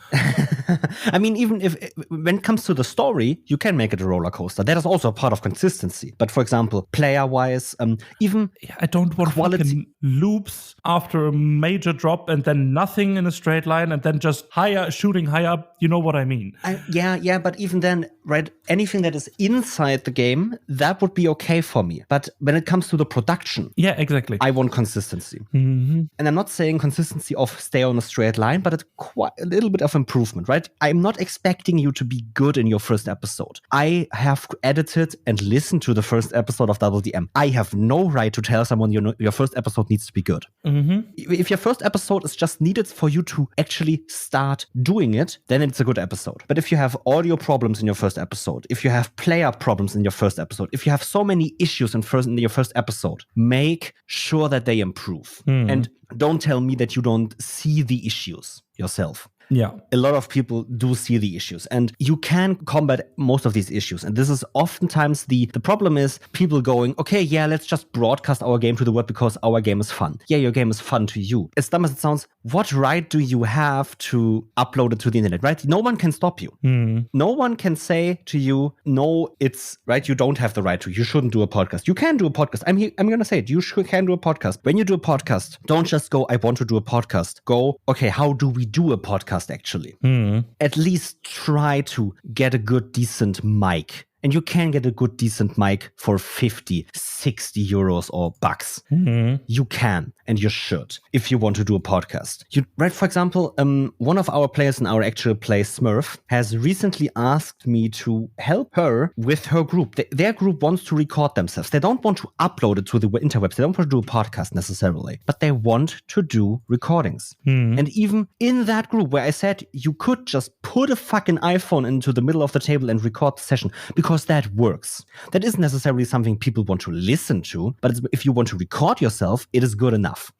[SPEAKER 1] I mean, even if when it comes to the story, you can make it a roller coaster. That is also a part of consistency. But for example, player-wise, even
[SPEAKER 2] I don't want
[SPEAKER 1] quality
[SPEAKER 2] fucking loops after a major drop and then nothing in a straight line and then just shooting high up. You know what I mean?
[SPEAKER 1] Yeah. But even then, right? Anything that is inside the game, that would be okay for me. But when it comes to the production,
[SPEAKER 2] yeah, exactly,
[SPEAKER 1] I want consistency.
[SPEAKER 2] Mm-hmm.
[SPEAKER 1] And I'm not saying consistency of stay on a straight line, but it's quite a little bit of improvement, right? I'm not expecting you to be good in your first episode. I have edited and listened to the first episode of DoubleDM. I have no right to tell someone your first episode needs to be good.
[SPEAKER 2] Mm-hmm.
[SPEAKER 1] If your first episode is just needed for you to actually start doing it, then it's a good episode. But if you have audio problems in your first episode, if you have player problems in your first episode, if you have so many issues in your first episode, make sure that they improve. And don't tell me that you don't see the issues yourself.
[SPEAKER 2] Yeah.
[SPEAKER 1] A lot of people do see the issues, and you can combat most of these issues. And this is oftentimes the problem is people going, okay, yeah, let's just broadcast our game to the world because our game is fun. Yeah, your game is fun to you. As dumb as it sounds, what right do you have to upload it to the internet, right? No one can stop you. No one can say to you, no, it's right. You don't have the right to. You shouldn't do a podcast. You can do a podcast. I'm going to say it. You can do a podcast. When you do a podcast, don't just go, I want to do a podcast. Go, okay, how do we do a podcast? Actually, at least try to get a good, decent mic. And you can get a good, decent mic for 50, 60 euros or bucks. You can, and you should, if you want to do a podcast. For example, one of our players in our actual play, Smurf, has recently asked me to help her with her group. Their group wants to record themselves. They don't want to upload it to the interwebs. They don't want to do a podcast necessarily, but they want to do recordings. And even in that group where I said you could just put a fucking iPhone into the middle of the table and record the session, because that works. That isn't necessarily something people want to listen to, but if you want to record yourself, it is good enough.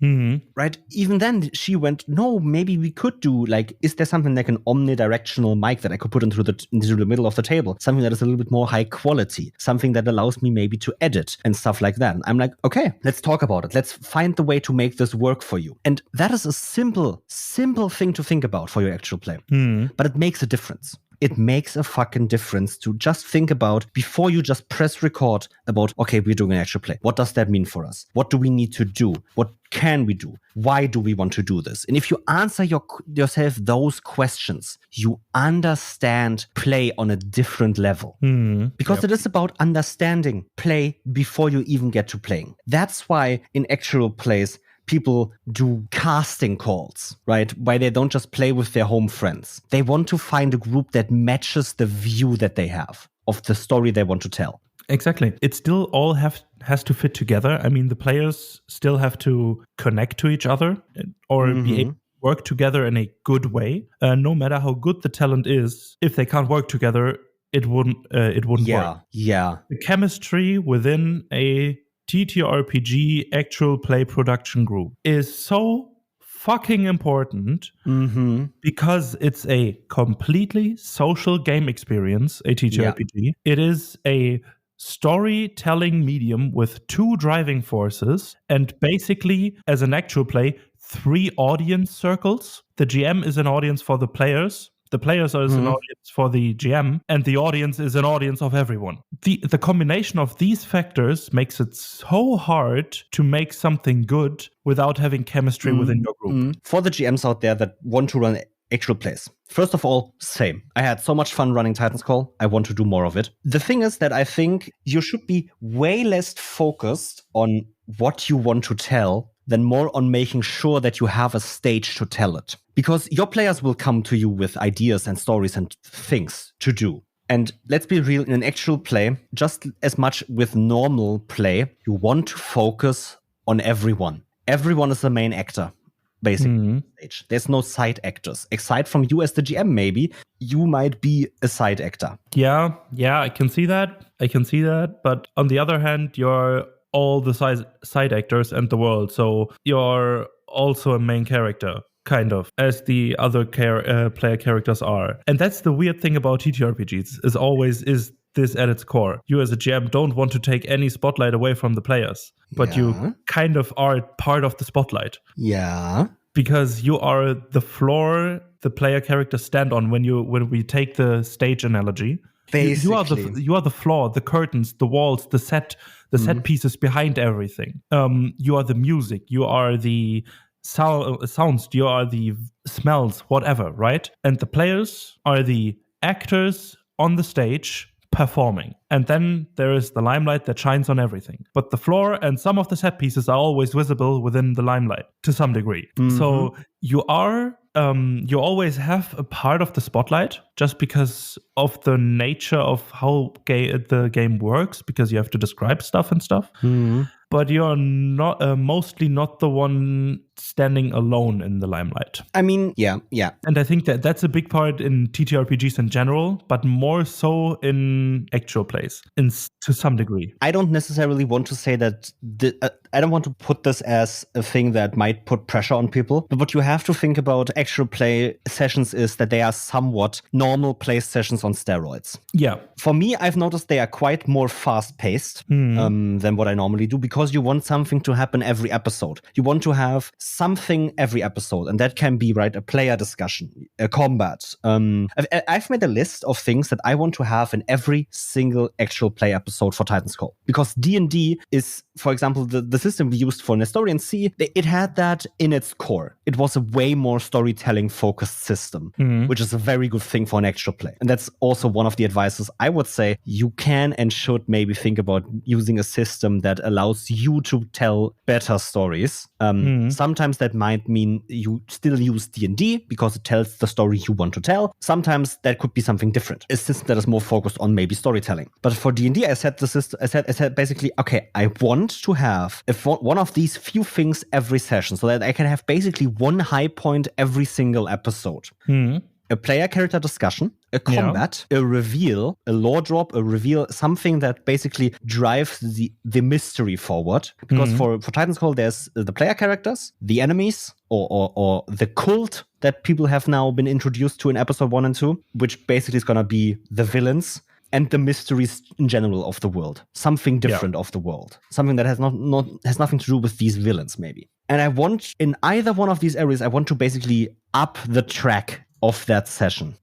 [SPEAKER 1] Right? Even then, she went, no, maybe we could do, is there something like an omnidirectional mic that I could put into the middle of the table? Something that is a little bit more high quality. Something that allows me maybe to edit and stuff like that. And I'm like, okay, let's talk about it. Let's find the way to make this work for you. And that is a simple thing to think about for your actual play. But it makes a difference. It makes a fucking difference to just think about before you just press record about, okay, we're doing an actual play. What does that mean for us? What do we need to do? What can we do? Why do we want to do this? And if you answer yourself those questions, you understand play on a different level. Because it is about understanding play before you even get to playing. That's why in actual plays, people do casting calls, right? Why they don't just play with their home friends. They want to find a group that matches the view that they have of the story they want to tell.
[SPEAKER 2] Exactly. It still all has to fit together. I mean, the players still have to connect to each other or be able to work together in a good way. No matter how good the talent is, if they can't work together, it wouldn't work.
[SPEAKER 1] Yeah.
[SPEAKER 2] The chemistry within a TTRPG actual play production group is so fucking important because it's a completely social game experience, a TTRPG. Yeah. It is a storytelling medium with two driving forces and basically, as an actual play, 3 audience circles. The GM is an audience for the players. The players are an audience for the GM, and the audience is an audience of everyone. The combination of these factors makes it so hard to make something good without having chemistry within your group.
[SPEAKER 1] For the GMs out there that want to run actual plays, first of all, same. I had so much fun running Titan's Call. I want to do more of it. The thing is that I think you should be way less focused on what you want to tell than more on making sure that you have a stage to tell it. Because your players will come to you with ideas and stories and things to do. And let's be real, in an actual play, just as much with normal play, you want to focus on everyone. Everyone is the main actor, basically. There's no side actors. Aside from you as the GM, maybe, you might be a side actor.
[SPEAKER 2] Yeah, I can see that. But on the other hand, you're all the side actors and the world. So you're also a main character, kind of, as the other player characters are. And that's the weird thing about TTRPGs, is this at its core. You as a GM don't want to take any spotlight away from the players, but you kind of are part of the spotlight.
[SPEAKER 1] Yeah.
[SPEAKER 2] Because you are the floor the player characters stand on when we take the stage analogy.
[SPEAKER 1] Basically.
[SPEAKER 2] You are the floor, the curtains, the walls, the set pieces behind everything. You are the music, you are the sounds, you are the smells, whatever, right? And the players are the actors on the stage performing. And then there is the limelight that shines on everything. But the floor and some of the set pieces are always visible within the limelight to some degree. Mm-hmm. So you always have a part of the spotlight just because of the nature of how the game works, because you have to describe stuff and stuff. Mm-hmm. But you're not mostly not the one standing alone in the limelight.
[SPEAKER 1] I mean, yeah.
[SPEAKER 2] And I think that's a big part in TTRPGs in general, but more so in actual plays, to some degree.
[SPEAKER 1] I don't necessarily want to say that I don't want to put this as a thing that might put pressure on people. But what you have to think about actual play sessions is that they are somewhat normal play sessions on steroids.
[SPEAKER 2] Yeah.
[SPEAKER 1] For me, I've noticed they are quite more fast-paced than what I normally do, because you want something to happen every episode. You want to have something every episode, and that can be, right, a player discussion, a combat. I've made a list of things that I want to have in every single actual play episode for Titan's Call, because D&D is, for example, the system we used for Nestorian C, it had that in its core. It was a way more storytelling focused system, which is a very good thing for an actual play. And that's also one of the advices I would say you can and should maybe think about using a system that allows you to tell better stories. Sometimes that might mean you still use D&D because it tells the story you want to tell. Sometimes that could be something different, a system that is more focused on maybe storytelling. But for D&D, I said basically, okay, I want to have one of these few things every session, so that I can have basically one high point every single episode. A player character discussion, a combat, a reveal, a lore drop, a reveal, something that basically drives the mystery forward. Because for Titan's Call, there's the player characters, the enemies, or the cult that people have now been introduced to in episode 1 and 2, which basically is going to be the villains, and the mysteries in general of the world. Something different of the world. Something that has has nothing to do with these villains, maybe. And I want, in either one of these areas, I want to basically up the track of that session.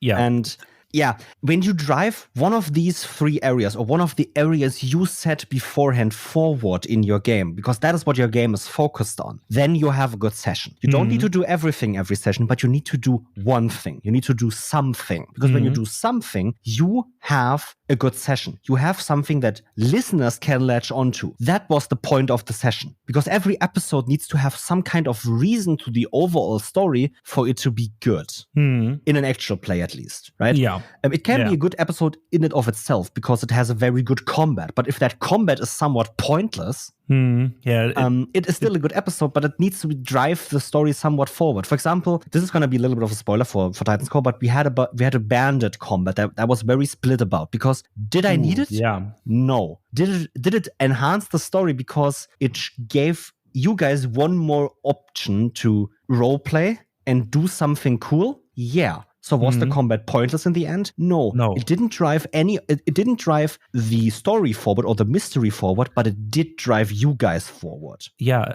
[SPEAKER 2] Yeah.
[SPEAKER 1] And yeah, when you drive one of these 3 areas, or one of the areas you set beforehand forward in your game, because that is what your game is focused on, then you have a good session. You don't need to do everything every session, but you need to do one thing. You need to do something. Because when you do something, you have a good session. You have something that listeners can latch onto. That was the point of the session. Because every episode needs to have some kind of reason to the overall story for it to be good. In an actual play, at least, right?
[SPEAKER 2] Yeah.
[SPEAKER 1] It can be a good episode in and of itself because it has a very good combat. But if that combat is somewhat pointless, it is still a good episode, but it needs to drive the story somewhat forward. For example, this is going to be a little bit of a spoiler for Titan's Call, but we had a bandit combat that was very split about. Because did I need it?
[SPEAKER 2] Yeah.
[SPEAKER 1] No. Did it enhance the story because it gave you guys one more option to roleplay and do something cool? Yeah. So was the combat pointless in the end? No. It didn't drive it didn't drive the story forward or the mystery forward, but it did drive you guys forward.
[SPEAKER 2] Yeah,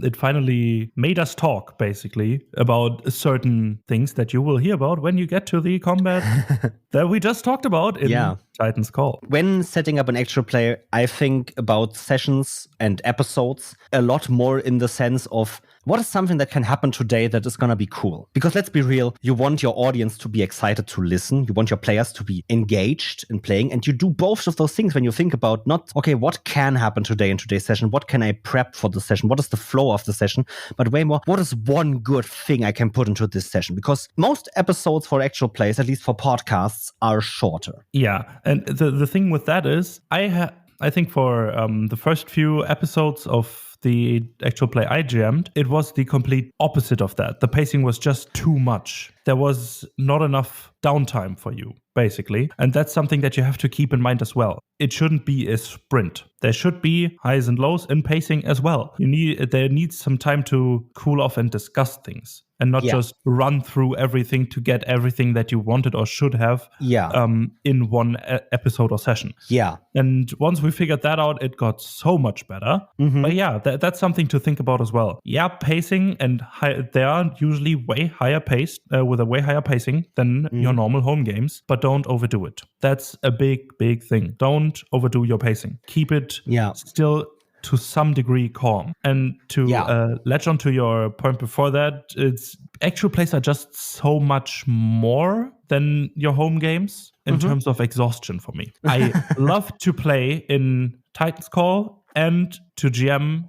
[SPEAKER 2] it finally made us talk, basically, about certain things that you will hear about when you get to the combat that we just talked about in Titan's Call.
[SPEAKER 1] When setting up an actual play, I think about sessions and episodes a lot more in the sense of what is something that can happen today that is going to be cool? Because let's be real, you want your audience to be excited to listen. You want your players to be engaged in playing. And you do both of those things when you think about not, okay, what can happen today in today's session? What can I prep for the session? What is the flow of the session? But way more, what is one good thing I can put into this session? Because most episodes for actual plays, at least for podcasts, are shorter.
[SPEAKER 2] Yeah. And the thing with that is, I think for the first few episodes of the actual play I GM'd, it was the complete opposite of that. The pacing was just too much. There was not enough downtime for you, basically. And that's something that you have to keep in mind as well. It shouldn't be a sprint. There should be highs and lows in pacing as well. There needs some time to cool off and discuss things, and not just run through everything to get everything that you wanted or should have in one episode or session.
[SPEAKER 1] Yeah.
[SPEAKER 2] And once we figured that out, it got so much better. But yeah, that's something to think about as well. Yeah, pacing and they are usually way higher paced, with a way higher pacing than your normal home games, but don't overdo it. That's a big, big thing. Don't overdo your pacing. Keep it still to some degree calm. And to latch onto your point before that, it's actual plays are just so much more than your home games in terms of exhaustion for me. I love to play in Titan's Call and to GM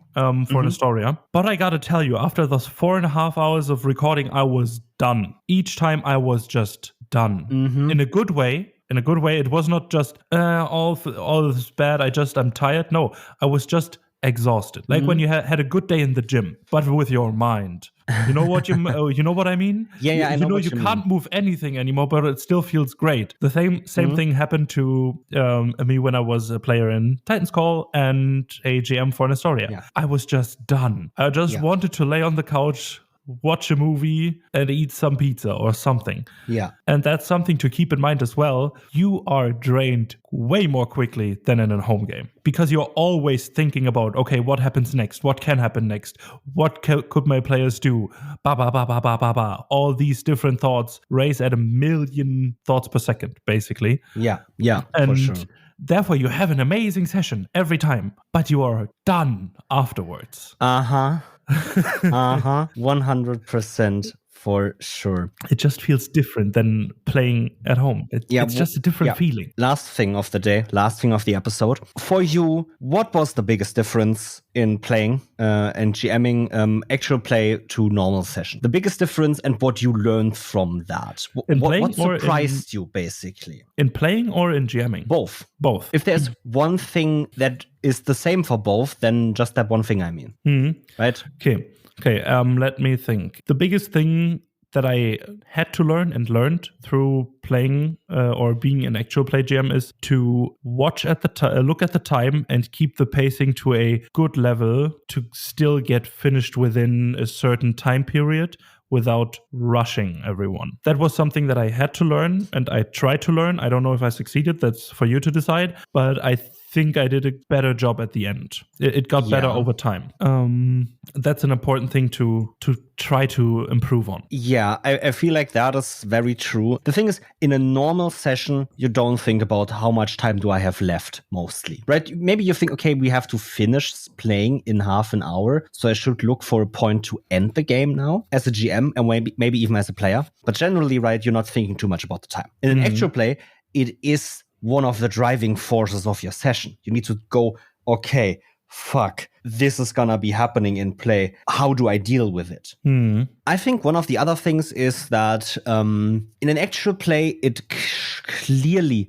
[SPEAKER 2] for Astoria. But I gotta tell you, after those 4.5 hours of recording, I was done. Each time I was just done. In a good way. In a good way, it was not just all is bad. I'm tired. No, I was just exhausted. Like when you had a good day in the gym, but with your mind. You know what you know what I mean?
[SPEAKER 1] Yeah. I know
[SPEAKER 2] you can't move anything anymore, but it still feels great. The same thing happened to me when I was a player in Titan's Call and a GM for Astoria. Yeah. I was just done. I just wanted to lay on the couch, watch a movie and eat some pizza or something. Yeah. And that's something to keep in mind as well. You are drained way more quickly than in a home game because you're always thinking about, okay, what happens next? What can happen next? What could my players do? Ba, ba, ba, ba, ba, ba, ba. All these different thoughts race at 1 million thoughts per second, basically. Yeah,
[SPEAKER 1] and for sure.
[SPEAKER 2] Therefore, you have an amazing session every time, but you are done afterwards.
[SPEAKER 1] 100% for sure.
[SPEAKER 2] It just feels different than playing at home. It's just a different feeling.
[SPEAKER 1] Last thing of the day, last thing of the episode. For you, what was the biggest difference in playing and GMing actual play to normal session? The biggest difference and what you learned from that. What surprised you, basically?
[SPEAKER 2] In playing or in GMing?
[SPEAKER 1] Both.
[SPEAKER 2] Both.
[SPEAKER 1] If there's one thing that is the same for both, then just that one thing, I mean. Right?
[SPEAKER 2] Okay, let me think. The biggest thing that I had to learn and learned through playing or being an actual play GM is to watch at the look at the time and keep the pacing to a good level to still get finished within a certain time period without rushing everyone. That was something that I had to learn and I tried to learn. I don't know if I succeeded. That's for you to decide. But I think I did a better job at the end. It got better over time. That's an important thing to try to improve on.
[SPEAKER 1] Yeah, I feel like that is very true. The thing is, in a normal session, you don't think about how much time do I have left, mostly, right? Maybe you think, okay, we have to finish playing in half an hour, so I should look for a point to end the game now as a GM and maybe even as a player. But generally, right, you're not thinking too much about the time. In an actual play, it is one of the driving forces of your session. You need to go, okay, fuck, this is gonna be happening in play. How do I deal with it? I think one of the other things is that in an actual play, it clearly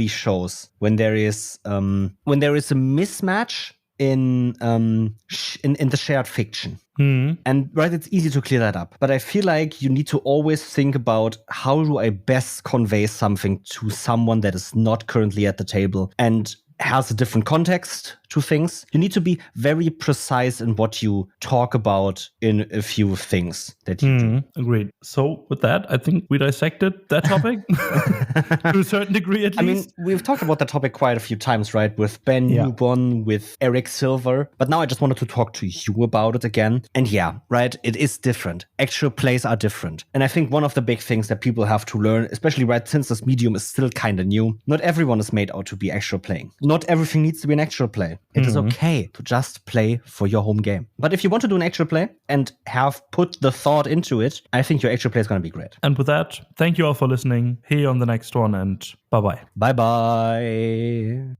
[SPEAKER 1] shows when there is a mismatch in the shared fiction. And right, it's easy to clear that up. But I feel like you need to always think about how do I best convey something to someone that is not currently at the table and has a different context to things. You need to be very precise in what you talk about in a few things that you do.
[SPEAKER 2] Agreed. So with that, I think we dissected that topic to a certain degree at least.
[SPEAKER 1] I mean, we've talked about that topic quite a few times, right? With Ben Newborn, with Eric Silver. But now I just wanted to talk to you about it again. And yeah, right, it is different. Actual plays are different. And I think one of the big things that people have to learn, especially right since this medium is still kind of new, not everyone is made out to be actual playing. Not everything needs to be an actual play. It is okay to just play for your home game. But if you want to do an actual play and have put the thought into it, I think your actual play is going to be great.
[SPEAKER 2] And with that, thank you all for listening. Hear you on the next one and bye-bye.
[SPEAKER 1] Bye-bye.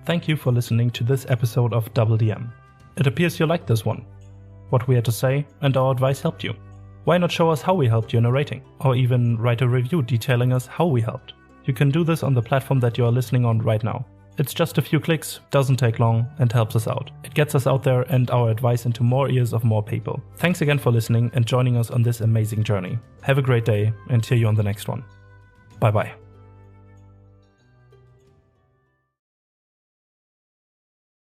[SPEAKER 2] Thank you for listening to this episode of DoubleDM. It appears you liked this one. What we had to say and our advice helped you. Why not show us how we helped you in a rating? Or even write a review detailing us how we helped. You can do this on the platform that you are listening on right now. It's just a few clicks, doesn't take long, and helps us out. It gets us out there and our advice into more ears of more people. Thanks again for listening and joining us on this amazing journey. Have a great day and hear you on the next one. Bye-bye.